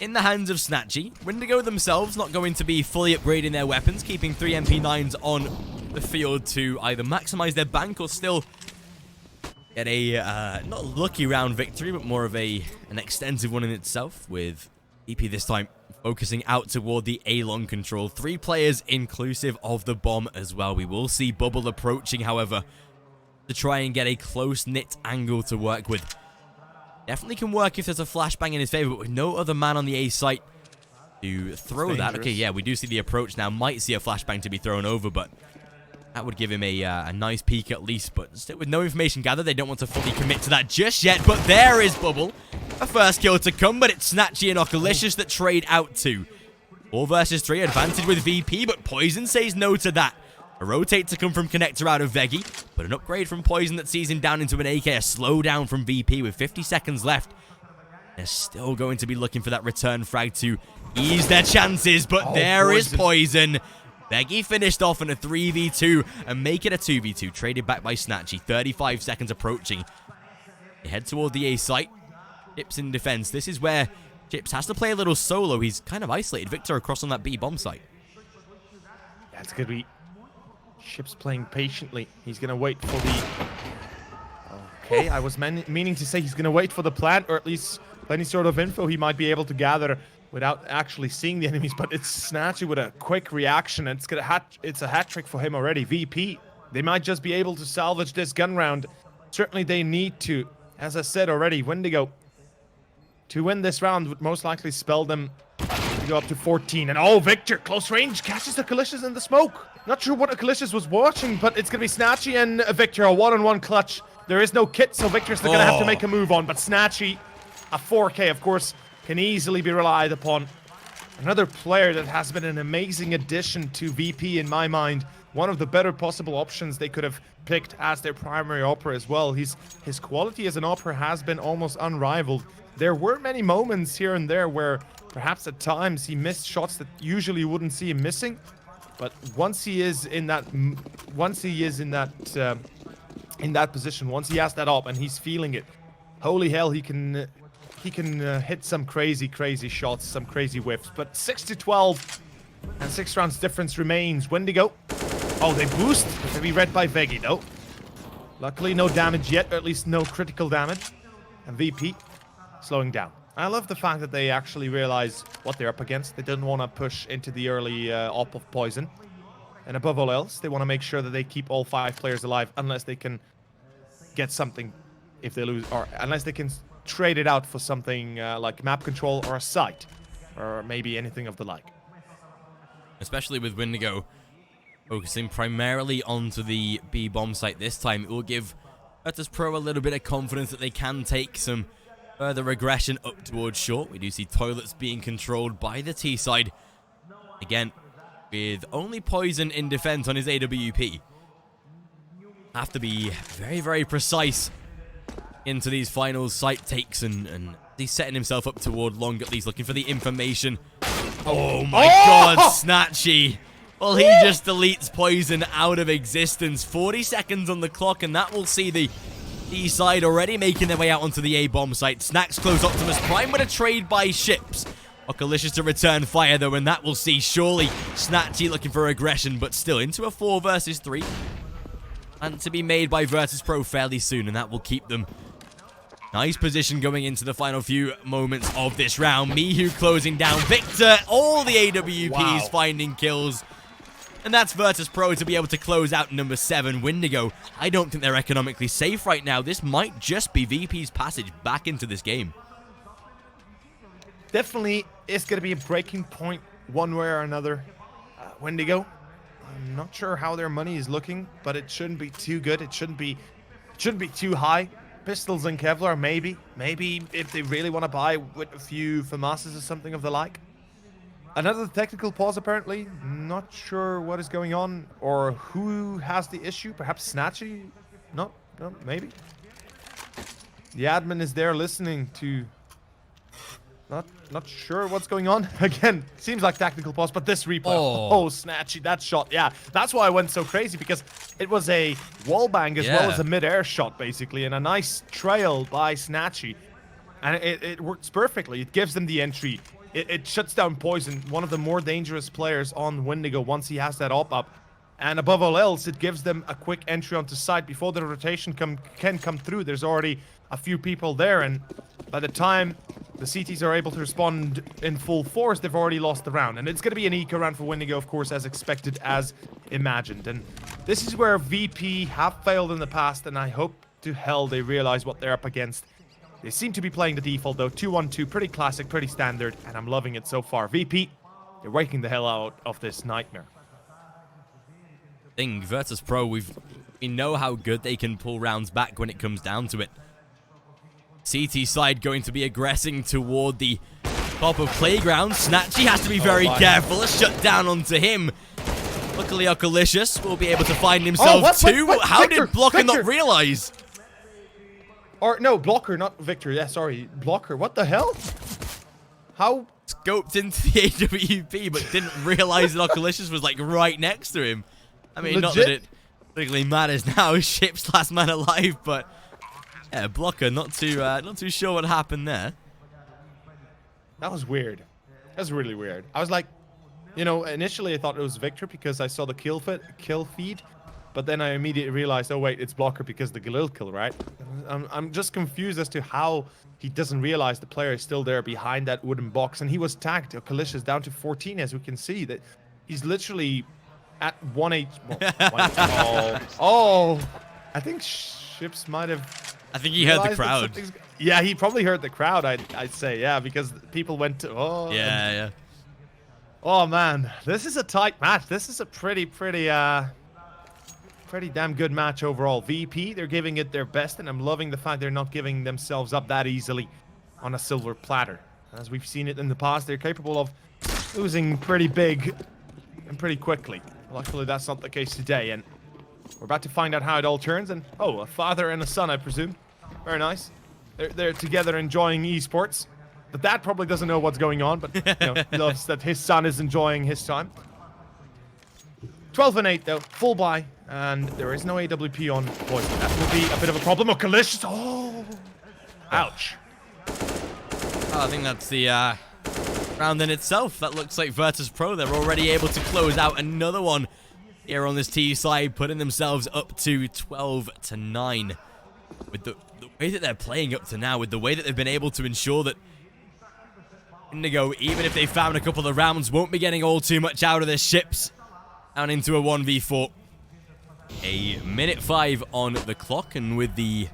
in the hands of Snatchy. Windigo themselves not going to be fully upgrading their weapons, keeping 3 MP9s on the field to either maximize their bank or still get a, not lucky round victory, but more of an extensive one in itself, with EP this time focusing out toward the A-long control. 3 players inclusive of the bomb as well. We will see Bubble approaching, however, to try and get a close-knit angle to work with. Definitely can work if there's a flashbang in his favor, but with no other man on the A site to throw that. Okay, yeah, we do see the approach now. Might see a flashbang to be thrown over, but that would give him a nice peek at least. But still, with no information gathered, they don't want to fully commit to that just yet. But there is Bubble. A first kill to come, but it's Snatchy and Oculicious that trade out to 4 versus 3, advantage with VP, but Poison says no to that. A rotate to come from Connector out of Veggie, but an upgrade from Poison that sees him down into an AK. A slowdown from VP with 50 seconds left. They're still going to be looking for that return frag to ease their chances, but there is Poison. Beggy finished off in a 3v2 and make it a 2v2. Traded back by Snatchy. 35 seconds approaching. They head toward the A site. Chips in defense. This is where Chips has to play a little solo. He's kind of isolated. Victor across on that B bomb site. That's going to be Chips playing patiently. He's going to wait for the... Okay, I was meaning to say he's going to wait for the plant, or at least any sort of info he might be able to gather without actually seeing the enemies. But it's Snatchy with a quick reaction. And it's a hat trick for him already. VP, they might just be able to salvage this gun round. Certainly they need to. As I said already, Windigo, to win this round would most likely spell them to go up to 14. And oh, Victor, close range, catches the Kalicious in the smoke. Not sure what Kalicious was watching, but it's going to be Snatchy and Victor, a one-on-one clutch. There is no kit, so Victor's still going to have to make a move on. But Snatchy, a 4K, of course, can easily be relied upon. Another player that has been an amazing addition to VP in my mind. One of the better possible options they could have picked as their primary opera as well. His quality as an opera has been almost unrivaled. There were many moments here and there where perhaps at times he missed shots that usually you wouldn't see him missing. But once he is in that position, once he has that up and he's feeling it, holy hell, he can hit some crazy shots, some crazy whiffs. But 6-12 and 6 rounds difference remains. Windigo. Oh, they boost. To be read by Veggie though. Luckily no damage yet, or at least no critical damage. And VP slowing down. I love the fact that they actually realize what they're up against. They didn't want to push into the early op of Poison. And above all else, they want to make sure that they keep all 5 players alive unless they can get something if they lose, or unless they can trade it out for something like map control or a site, or maybe anything of the like. Especially with Windigo focusing primarily onto the B bomb site this time, it will give Virtus.pro a little bit of confidence that they can take some further regression up towards short. We do see Toilets being controlled by the T side. Again, with only Poison in defense on his AWP. Have to be very precise into these final site takes, and he's setting himself up toward long, at least looking for the information. Oh my god, Snatchy. Well, he just deletes Poison out of existence. 40 seconds on the clock, and that will see the D side already making their way out onto the A bomb site. Snacks close Optimus Prime with a trade by Ships. Okalicious to return fire though, and that will see surely Snatchy looking for aggression, but still into a 4 versus 3. And to be made by Virtus.pro fairly soon, and that will keep them. Nice position going into the final few moments of this round. Mihu closing down Victor. All the AWPs finding kills. And that's Virtus.pro to be able to close out number 7. Windigo, I don't think they're economically safe right now. This might just be VP's passage back into this game. Definitely is going to be a breaking point one way or another. Windigo, I'm not sure how their money is looking, but it shouldn't be too good. It shouldn't be too high. Pistols and Kevlar, maybe if they really want to buy with a few FAMASs or something of the like. Another technical pause apparently. Not sure what is going on or who has the issue. Perhaps Snatchy? No, maybe. The admin is there listening to... Not sure what's going on. Again, seems like technical pause, but this replay. Oh, Snatchy, that shot. Yeah, that's why I went so crazy, because it was a wallbang as well as a mid-air shot, basically, and a nice trail by Snatchy. And it works perfectly. It gives them the entry. It shuts down Poison, one of the more dangerous players on Windigo once he has that op up. And above all else, it gives them a quick entry onto site before the rotation can come through. There's already a few people there, and by the time the CTs are able to respond in full force, they've already lost the round. And it's going to be an eco round for Windigo, of course, as expected, as imagined. And this is where VP have failed in the past, and I hope to hell they realize what they're up against. They seem to be playing the default, though. 2-1-2, pretty classic, pretty standard, and I'm loving it so far. VP, they're waking the hell out of this nightmare. Thing, Virtus.pro, we know how good they can pull rounds back when it comes down to it. CT side going to be aggressing toward the top of playground. Snatchy has to be very careful. A shut down onto him. Luckily, Okalicious will be able to find himself too. How did Blocker not realize? Or no, blocker, not Victor. Yeah, sorry, blocker. What the hell? How? Scoped into the AWP, but didn't realize that Oculicious was like right next to him. I mean, not that it particularly matters now. Ship's last man alive, but yeah, blocker. Not too sure what happened there. That was weird. That was really weird. I was like, you know, initially I thought it was Victor because I saw the kill feed, but then I immediately realized, oh wait, it's blocker because the Galil kill, right? I'm just confused as to how he doesn't realize the player is still there behind that wooden box, and he was tagged. Kalish's down to 14, as we can see. That he's literally at 1 H. Oh, I think Ships might have. I think he heard the crowd. Yeah, he probably heard the crowd. I'd say, yeah, because people went to. Oh, yeah. Oh man, this is a tight match. This is a pretty damn good match overall. VP, they're giving it their best, and I'm loving the fact they're not giving themselves up that easily on a silver platter. As we've seen it in the past, they're capable of losing pretty big and pretty quickly. Luckily, that's not the case today, and we're about to find out how it all turns. And oh, a father and a son, I presume. Very nice. They're together enjoying esports. The dad probably doesn't know what's going on, but you know, he loves that his son is enjoying his time. 12 and 8 though, full buy, and there is no AWP on Poison. That will be a bit of a problem. Oh, Kalish's. Oh, ouch. Oh, I think that's the round in itself. That looks like Virtus.pro. They're already able to close out another one here on this T side, putting themselves up to 12-9. With the way that they're playing up to now, with the way that they've been able to ensure that Windigo, even if they found a couple of rounds, won't be getting all too much out of their ships. Down into a 1v4. A minute 5 on the clock, and with the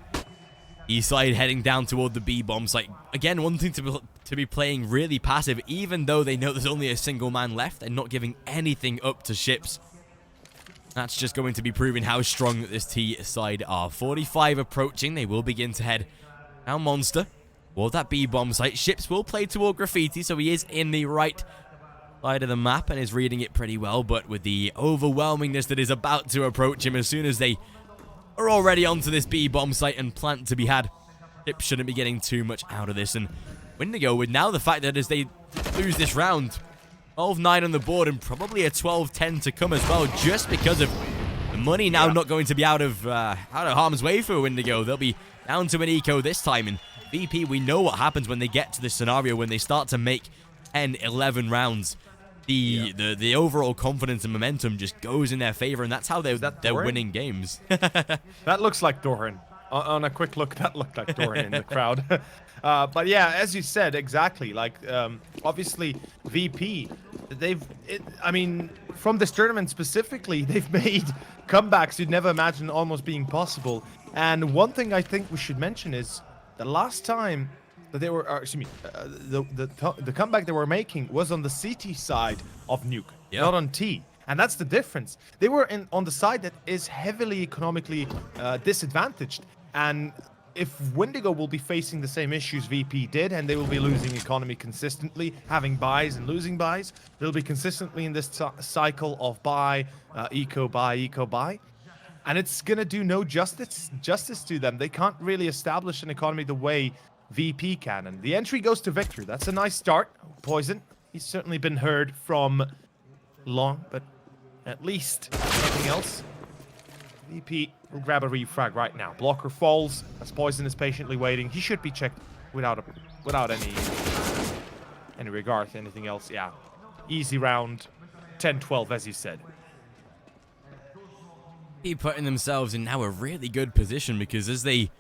E side heading down toward the B bomb site. Again, one thing to be playing really passive, even though they know there's only a single man left, and not giving anything up to ships. That's just going to be proving how strong this T side are. 45 approaching. They will begin to head down Monster. Well, that B bomb site. Ships will play toward Graffiti, so he is in the right side of the map and is reading it pretty well, but with the overwhelmingness that is about to approach him as soon as they are already onto this B bomb site and plant to be had, Ships shouldn't be getting too much out of this. And Windigo, with now the fact that as they lose this round, 12-9 on the board and probably a 12-10 to come as well, just because of the money now not going to be out of harm's way for Windigo. They'll be down to an eco this time, and VP, we know what happens when they get to this scenario, when they start to make 10, 11 rounds. The overall confidence and momentum just goes in their favor, and that's how they're winning games. That looks like Doran. On a quick look, that looked like Doran in the crowd. But yeah, as you said, exactly. Like, obviously, VP, I mean, from this tournament specifically, they've made comebacks you'd never imagine almost being possible. And one thing I think we should mention is the last time that they were, excuse me, the comeback they were making was on the CT side of Nuke, not on T. And that's the difference. They were on the side that is heavily economically disadvantaged. And if Windigo will be facing the same issues VP did, and they will be losing economy consistently, having buys and losing buys, they'll be consistently in this cycle of buy, eco, buy. And it's going to do no justice to them. They can't really establish an economy the way VP can. And the entry goes to Victor. That's a nice start. Poison, he's certainly been heard from long, but at least nothing else. VP will grab a refrag right now. Blocker falls as Poison is patiently waiting. He should be checked without any regard to anything else. Yeah, easy round, 10-12 as you said. Putting themselves in now a really good position, because as they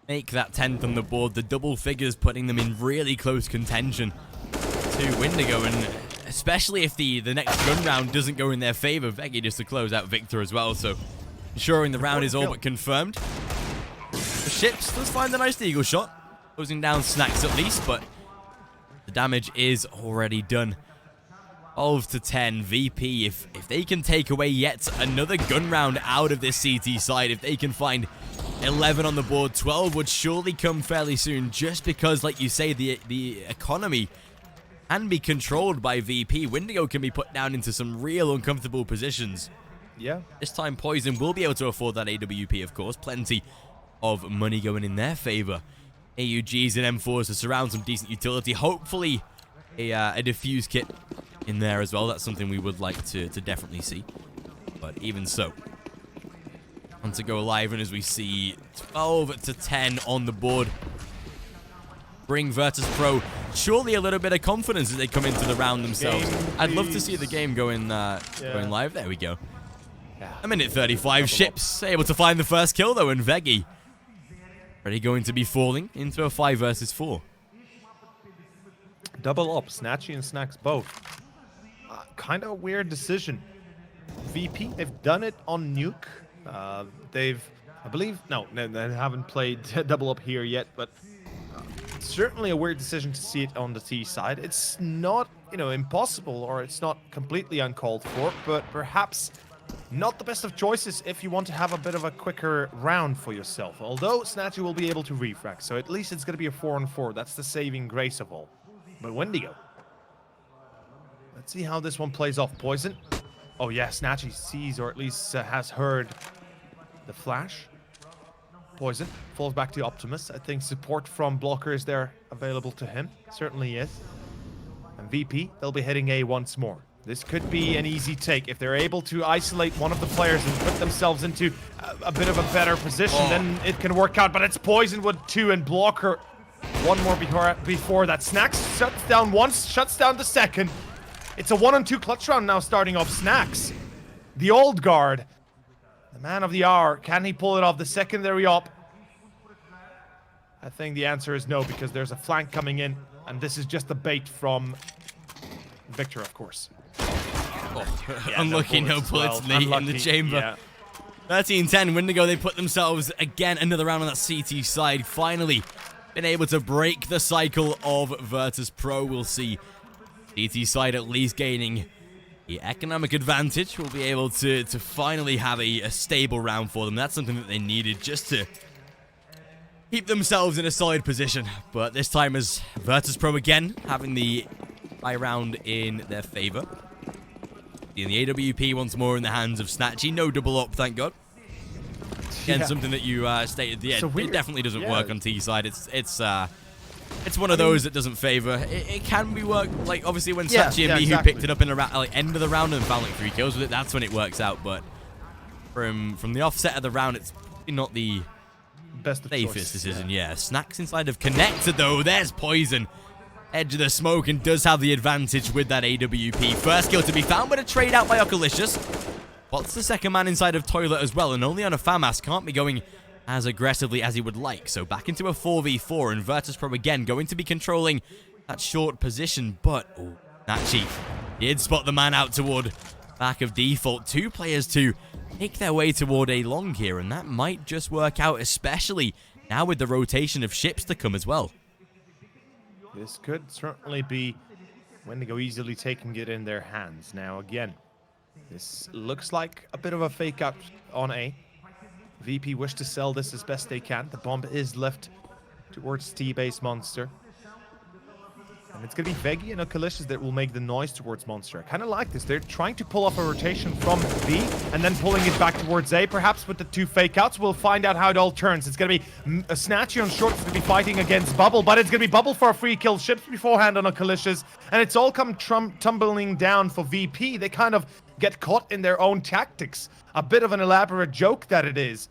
make that 10th on the board, the double figures putting them in really close contention to Windigo, and especially if the next gun round doesn't go in their favor, Veggie just to close out Victor as well, so ensuring the round is all but confirmed. The Ships does find a nice eagle shot, closing down Snacks at least, but the damage is already done. 12-10, VP, if they can take away yet another gun round out of this CT side, if they can find 11 on the board, 12 would surely come fairly soon, just because, like you say, the economy can be controlled by VP. Windigo can be put down into some real uncomfortable positions. Yeah. This time Poison will be able to afford that AWP, of course. Plenty of money going in their favor. AUGs and M4s to surround some decent utility. Hopefully a diffuse kit in there as well. That's something we would like to definitely see. But even so, on to go live, and as we see 12 to 10 on the board, bring Virtus.pro surely a little bit of confidence as they come into the round themselves. I'd love to see the game going live. There we go. A minute 35. Ships able to find the first kill though, and Veggie already going to be falling into a 5 versus 4. Double up, Snatchy and Snacks both. Kind of a weird decision. VP, they've done it on Nuke. I believe, no, they haven't played double up here yet, but certainly a weird decision to see it on the T side. It's not, impossible, or it's not completely uncalled for, but perhaps not the best of choices if you want to have a bit of a quicker round for yourself. Although Snatchy will be able to refrag, so at least it's going to be a 4-on-4. That's the saving grace of all. But Windigo. Let's see how this one plays off. Poison. Oh yeah, Snatchy sees, or at least has heard the flash. Poison falls back to Optimus. I think support from Blocker is there available to him. Certainly is. And VP, they'll be hitting A once more. This could be an easy take. If they're able to isolate one of the players and put themselves into a bit of a better position, then it can work out. But it's Poison with 2 and Blocker. One more before that. Snacks shuts down once, shuts down the second. It's a 1-on-2 clutch round now starting off. Snacks, the old guard, the man of the hour. Can he pull it off the secondary op? I think the answer is no, because there's a flank coming in, and this is just a bait from Victor, of course. Yeah, unlucky, no bullets in the chamber. 13-10, Windigo, they put themselves again another round on that CT side. Finally been able to break the cycle of Virtus.pro. We'll see CT side at least gaining the economic advantage. We'll be able to finally have a stable round for them. That's something that they needed just to keep themselves in a solid position. But this time as Virtus.pro again having the high round in their favor. And the AWP once more in the hands of Snatchy. No double up, thank God. Again, something that you stated. Yeah, it definitely doesn't work on T side. It's one of those that doesn't favor. It can be worked, like obviously when Snatchy and Mihu picked it up in the end of the round and found like 3 kills with it. That's when it works out. But from the offset of the round, it's not the safest decision. Yeah, Snacks inside of connected though. There's Poison. Edge of the smoke and does have the advantage with that AWP. First kill to be found, but a trade out by Okalicious. Spots the second man inside of Toilet as well, and only on a FAMAS can't be going as aggressively as he would like. So back into a 4v4, and Virtus.pro again going to be controlling that short position, but Snatchy did spot the man out toward back of default. 2 players to make their way toward a long here, and that might just work out, especially now with the rotation of ships to come as well. This could certainly be Windigo easily taking it in their hands. Now again, this looks like a bit of a fake out on A. VP wish to sell this as best they can. The bomb is left towards T-base Monster. And it's going to be Veggie and Okalicious that will make the noise towards Monster. I kind of like this. They're trying to pull off a rotation from B and then pulling it back towards A. Perhaps with the 2 fake outs, we'll find out how it all turns. It's going to be a Snatchy on short to be fighting against Bubble, but it's going to be Bubble for a free kill. Ships beforehand on Okalicious, and it's all come tumbling down for VP. They kind of get caught in their own tactics. A bit of an elaborate joke that it is.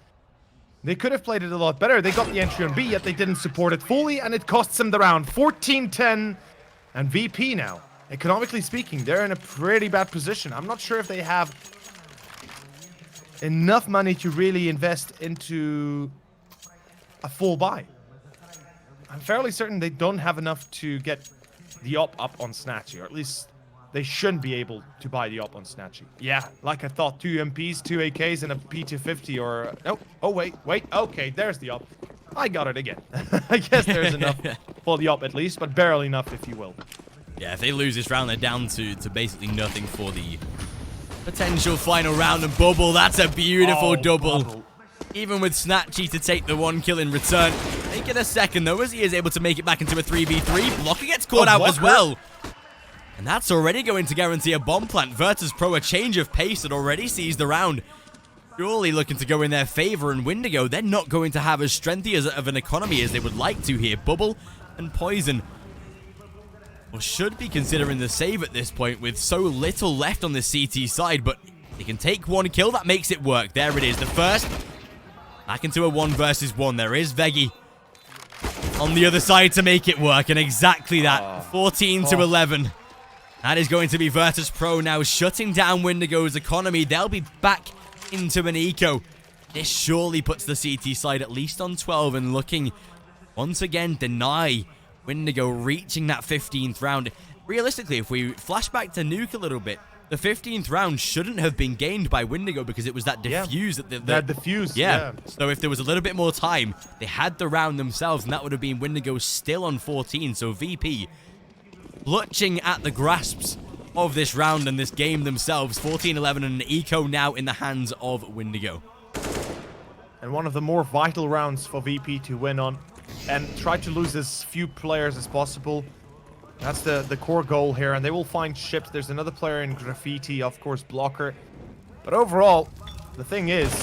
They could have played it a lot better. They got the entry on B, yet they didn't support it fully, and it costs them the round. 14-10. And VP now, economically speaking, they're in a pretty bad position. I'm not sure if they have enough money to really invest into a full buy. I'm fairly certain they don't have enough to get the op up on Snatchy, or at least they shouldn't be able to buy the op on Snatchy. Yeah, like I thought, 2 MPs, 2 AKs, and a P250 or... Oh, wait. Okay, there's the op. I got it again. I guess there's enough for the op at least, but barely enough, if you will. Yeah, if they lose this round, they're down to basically nothing for the potential final round. And Bubble, that's a beautiful double. Bubble. Even with Snatchy to take the 1 kill in return. Make it a second, though, as he is able to make it back into a 3v3. Blocker gets caught out as well. And that's already going to guarantee a bomb plant. Virtus.pro, a change of pace that already sees the round surely looking to go in their favor, and Windigo, they're not going to have as strengthy of an economy as they would like to here. Bubble and Poison, well, should be considering the save at this point with so little left on the CT side, but they can take one kill. That makes it work. There it is. The first back into a 1 versus 1. There is Veggie on the other side to make it work, and exactly that. 14 to 11. That is going to be Virtus.pro now shutting down Windigo's economy. They'll be back into an eco. This surely puts the CT side at least on 12 and looking once again deny Windigo reaching that 15th round. Realistically, if we flash back to Nuke a little bit, the 15th round shouldn't have been gained by Windigo because it was that defuse. That defuse, yeah. So if there was a little bit more time, they had the round themselves, and that would have been Windigo still on 14. So VP clutching at the grasps of this round and this game themselves. 14-11 and an eco now in the hands of Windigo. And one of the more vital rounds for VP to win on and try to lose as few players as possible. That's the core goal here, and they will find ships. There's another player in Graffiti, of course, Blocker. But overall, the thing is,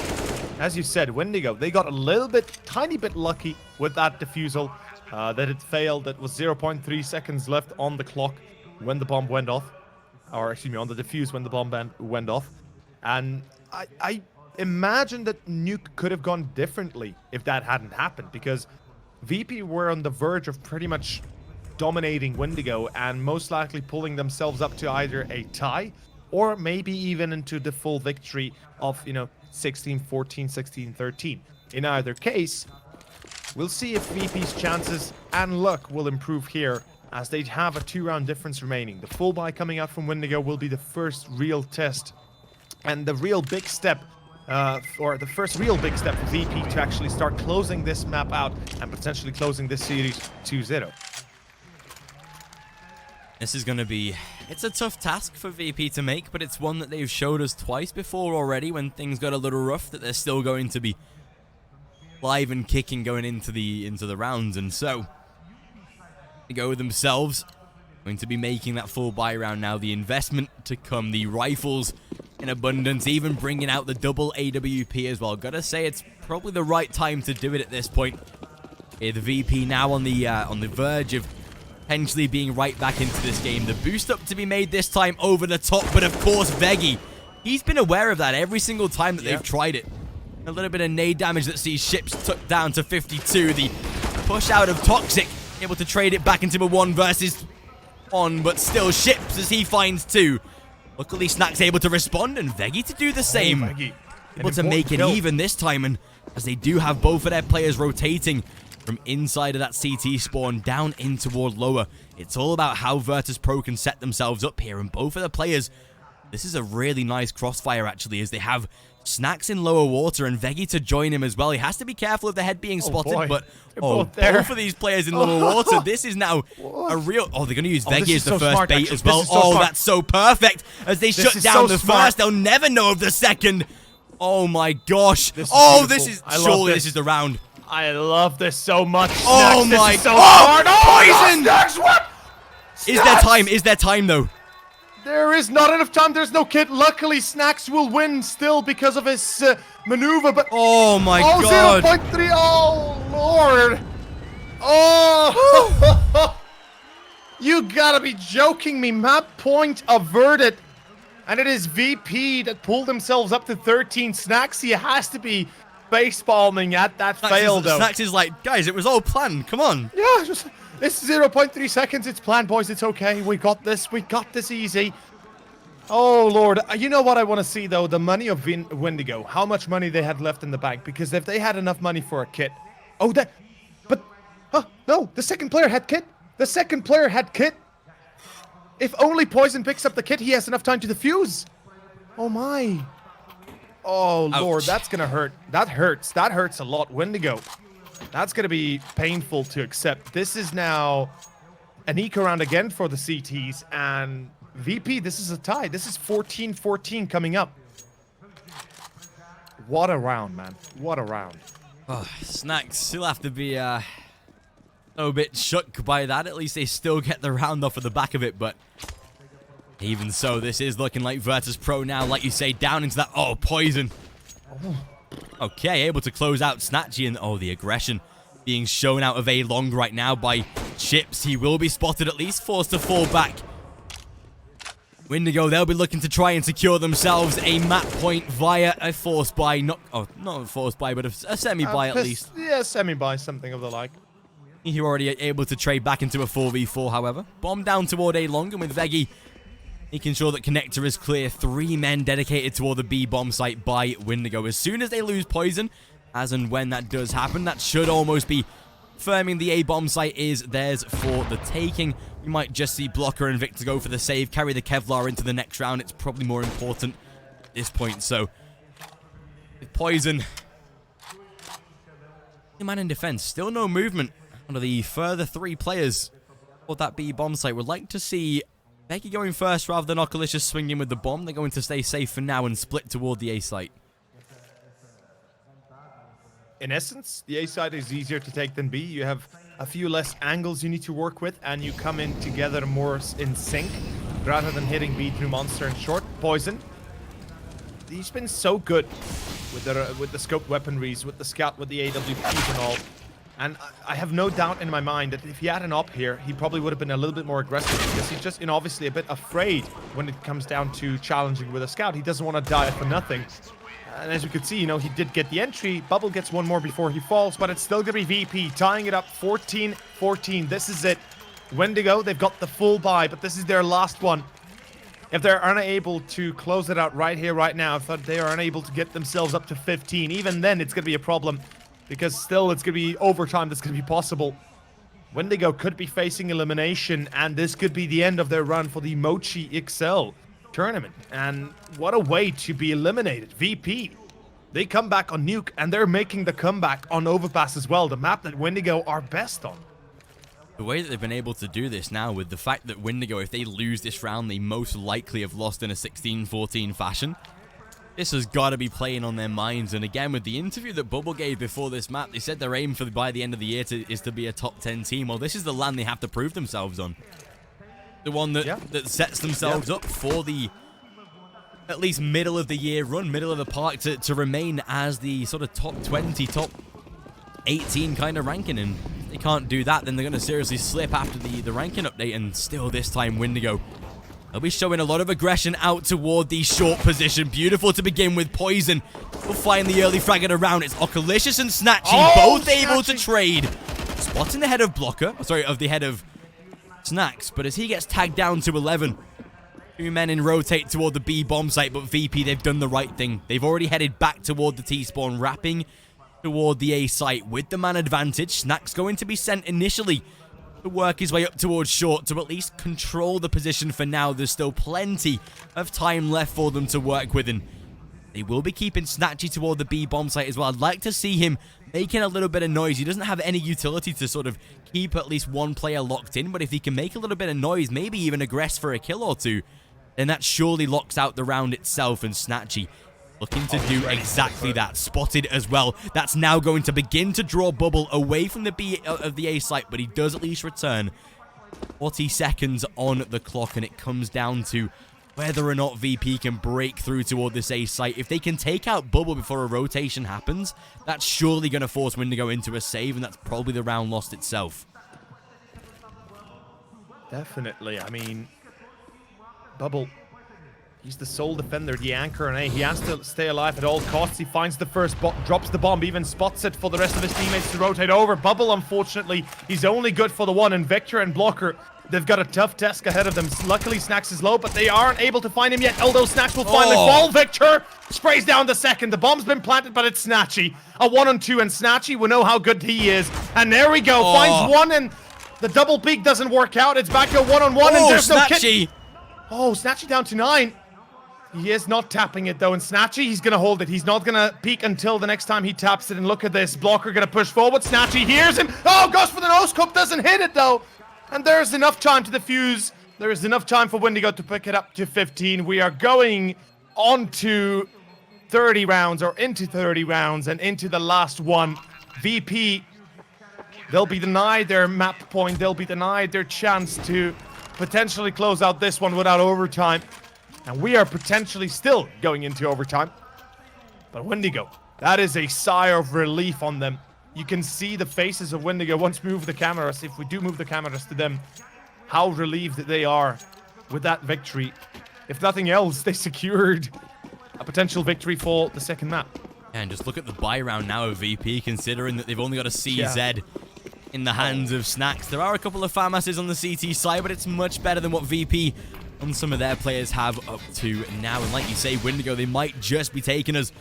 as you said, Windigo, they got a little bit, tiny bit lucky with that defusal. That it failed. That was 0.3 seconds left on the clock when the bomb went off. Or, excuse me, on the defuse when the bomb went off. And I imagine that Nuke could have gone differently if that hadn't happened, because VP were on the verge of pretty much dominating Windigo and most likely pulling themselves up to either a tie or maybe even into the full victory of, 16-14, 16-13. In either case, we'll see if VP's chances and luck will improve here, as they have a 2-round difference remaining. The full buy coming out from Windigo will be the first real test and the real big step, or the first real big step for VP to actually start closing this map out and potentially closing this series 2-0. This is going to be... It's a tough task for VP to make, but it's one that they've showed us twice before already when things got a little rough, that they're still going to be live and kicking going into the rounds. And so they go themselves, going to be making that full buy round now. The investment to come, the rifles in abundance, even bringing out the double AWP as well. Gotta say, it's probably the right time to do it at this point. The VP now on the verge of potentially being right back into this game. The boost up to be made this time over the top, but of course Veggie, he's been aware of that every single time that they've tried it. A little bit of nade damage that sees ships took down to 52. The push out of Toxic, able to trade it back into a 1 versus 1, but still ships as he finds 2. Luckily Snack's able to respond, and Veggie to do the same. Able to make it even this time, and as they do have both of their players rotating from inside of that CT spawn down in toward lower. It's all about how Virtus.pro can set themselves up here, and both of the players, this is a really nice crossfire actually, as they have Snacks in lower water and Veggie to join him as well. He has to be careful of the head being spotted, but both of these players in lower water. This is now a real... Oh, they're going to use Veggie as the first bait as well. Oh, that's so perfect. As they shut down the first, they'll never know of the second. Oh my gosh. This is surely this is the round. I love this so much. Oh my god. Poison! Snacks, what? Is there time though? There is not enough time. There's no kit. Luckily, Snacks will win still because of his maneuver. But oh my god! 0.3. Oh lord! Oh! You gotta be joking me. Map point averted, and it is VP that pulled themselves up to 13. Snacks, he has to be face palming at that fail though. Snacks is like, guys, it was all planned. Come on. Yeah, just. It's 0.3 seconds. It's planned, boys. It's okay. We got this. We got this easy. Oh, Lord. You know what I want to see, though? The money of Windigo. How much money they had left in the bank. Because if they had enough money for a kit... Oh, that... But... no. The second player had kit. The second player had kit. If only Poison picks up the kit, he has enough time to defuse. Oh, my. Oh, Lord. Ouch. That's going to hurt. That hurts. That hurts a lot. Windigo. That's going to be painful to accept. This is now an eco round again for the CTs. And VP, this is a tie. This is 14-14 coming up. What a round, man. What a round. Oh, Snacks still have to be a bit shook by that. At least they still get the round off of the back of it. But even so, this is looking like Virtus.pro now. Like you say, down into that... Oh, Poison. Okay, able to close out Snatchy, and the aggression being shown out of A long right now by Chips. He will be spotted, at least forced to fall back. Windigo, they'll be looking to try and secure themselves a map point via a force buy. Not a force buy, but a semi-buy at least. Yeah, semi-buy, something of the like. You're already able to trade back into a 4v4, however. Bomb down toward A long, and with Veggie making sure that connector is clear. 3 men dedicated toward the B bomb site by Windigo. As soon as they lose poison, as and when that does happen, that should almost be confirming the A bomb site is theirs for the taking. We might just see Blocker and Victor go for the save, carry the Kevlar into the next round. It's probably more important at this point. So, with poison, man in defense, still no movement under the further 3 players for that B bomb site. Would like to see Becky going first rather than Oculicious swinging with the bomb. They're going to stay safe for now and split toward the A site. In essence, the A side is easier to take than B. You have a few less angles you need to work with, and you come in together more in sync rather than hitting B through monster and short. Poison. He's been so good with the scoped weaponries, with the scout, with the AWPs and all. And I have no doubt in my mind that if he had an op here, he probably would have been a little bit more aggressive, because he's just obviously a bit afraid when it comes down to challenging with a scout. He doesn't want to die for nothing. And as you could see, he did get the entry. Bubble gets one more before he falls, but it's still going to be VP, tying it up 14-14. This is it. Windigo, they've got the full buy, but this is their last one. If they're unable to close it out right here, right now, if they are unable to get themselves up to 15, even then it's going to be a problem, because still it's going to be overtime that's going to be possible. Windigo could be facing elimination, and this could be the end of their run for the Moche XL tournament. And what a way to be eliminated. VP, they come back on Nuke, and they're making the comeback on Overpass as well, the map that Windigo are best on. The way that they've been able to do this now, with the fact that Windigo, if they lose this round, they most likely have lost in a 16-14 fashion. This has got to be playing on their minds. And again, with the interview that Bubble gave before this map, they said their aim for by the end of the year is to be a top 10 team. Well, this is the land they have to prove themselves on. The one that sets themselves up for the at least middle of the year run, middle of the park, to remain as the sort of top 20, top 18 kind of ranking. And if they can't do that, then they're going to seriously slip after the ranking update. And still this time, Windigo, they'll be showing a lot of aggression out toward the short position. Beautiful to begin with. Poison will find the early frag at a round. It's Oculicious and Snatchy, both able to trade. Spotting the head of Blocker, of the head of Snacks, but as he gets tagged down to 11, 2 men in rotate toward the B bomb site, but VP, they've done the right thing. They've already headed back toward the T-spawn, wrapping toward the A site with the man advantage. Snacks going to be sent initially to work his way up towards short to at least control the position for now. There's still plenty of time left for them to work with, and they will be keeping Snatchy toward the B bomb site as well. I'd like to see him making a little bit of noise. He doesn't have any utility to sort of keep at least one player locked in, but if he can make a little bit of noise, maybe even aggress for a kill or two, then that surely locks out the round itself. And Snatchy looking to do exactly that. Spotted as well. That's now going to begin to draw Bubble away from the B of the A site, but he does at least return. 40 seconds on the clock, and it comes down to whether or not VP can break through toward this A site. If they can take out Bubble before a rotation happens, that's surely going to force Windigo into a save, and that's probably the round lost itself. Definitely. I mean, Bubble, he's the sole defender, the anchor on A. He has to stay alive at all costs. He finds the first drops the bomb, even spots it for the rest of his teammates to rotate over. Bubble, unfortunately, he's only good for the one, and Victor and Blocker, they've got a tough task ahead of them. Luckily, Snacks is low, but they aren't able to find him yet. Although Snacks will finally fall. Victor sprays down the second. The bomb's been planted, but it's Snatchy. A 1-on-2, and Snatchy, we know how good he is. And there we go. Finds one, and the double peek doesn't work out. It's back to a 1-on-1, and there's no kit. Oh, Snatchy down to 9. He is not tapping it, though, and Snatchy, he's going to hold it. He's not going to peek until the next time he taps it, and look at this. Blocker going to push forward. Snatchy hears him. Oh, goes for the no-scope. Doesn't hit it, though. And there's enough time to defuse. There is enough time for Windigo to pick it up to 15. We are going on to 30 rounds, or into 30 rounds, and into the last one. VP, they'll be denied their map point. They'll be denied their chance to potentially close out this one without overtime. And we are potentially still going into overtime. But Windigo, that is a sigh of relief on them. You can see the faces of Windigo once we move the cameras. If we do move the cameras to them, how relieved they are with that victory. If nothing else, they secured a potential victory for the second map. And just look at the buy round now of VP, considering that they've only got a CZ in the hands of Snacks. There are a couple of farmasses on the CT side, but it's much better than what VP and some of their players have up to now. And like you say, Windigo, they might just be taking us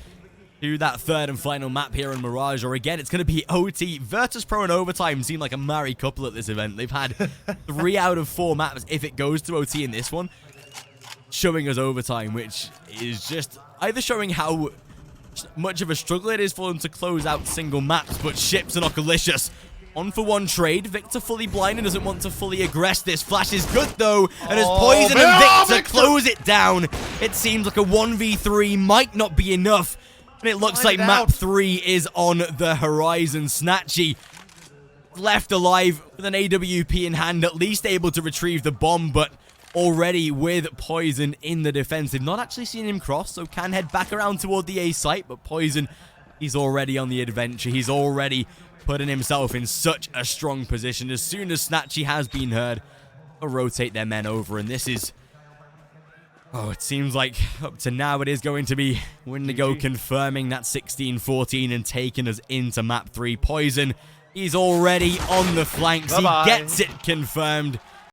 to that third and final map here in Mirage, or again, it's going to be OT. Virtus.pro and Overtime seem like a married couple at this event. They've had 3 out of 4 maps, if it goes to OT in this one, showing us Overtime, which is just either showing how much of a struggle it is for them to close out single maps, but Ships are not malicious. 1-for-1 trade. Victor fully blind and doesn't want to fully aggress this. Flash is good, though. And as Poison and Victor close it down, it seems like a 1v3 might not be enough. And it looks like map 3 is on the horizon. Snatchy left alive with an AWP in hand, at least able to retrieve the bomb, but already with Poison in the defense. They've not actually seen him cross, so can head back around toward the A site, but Poison, he's already on the adventure. He's already putting himself in such a strong position. As soon as Snatchy has been heard, they'll rotate their men over, and this is... Oh, it seems like up to now it is going to be Windigo confirming that 16-14 and taking us into map 3. Poison, he's already on the flanks. He gets it confirmed.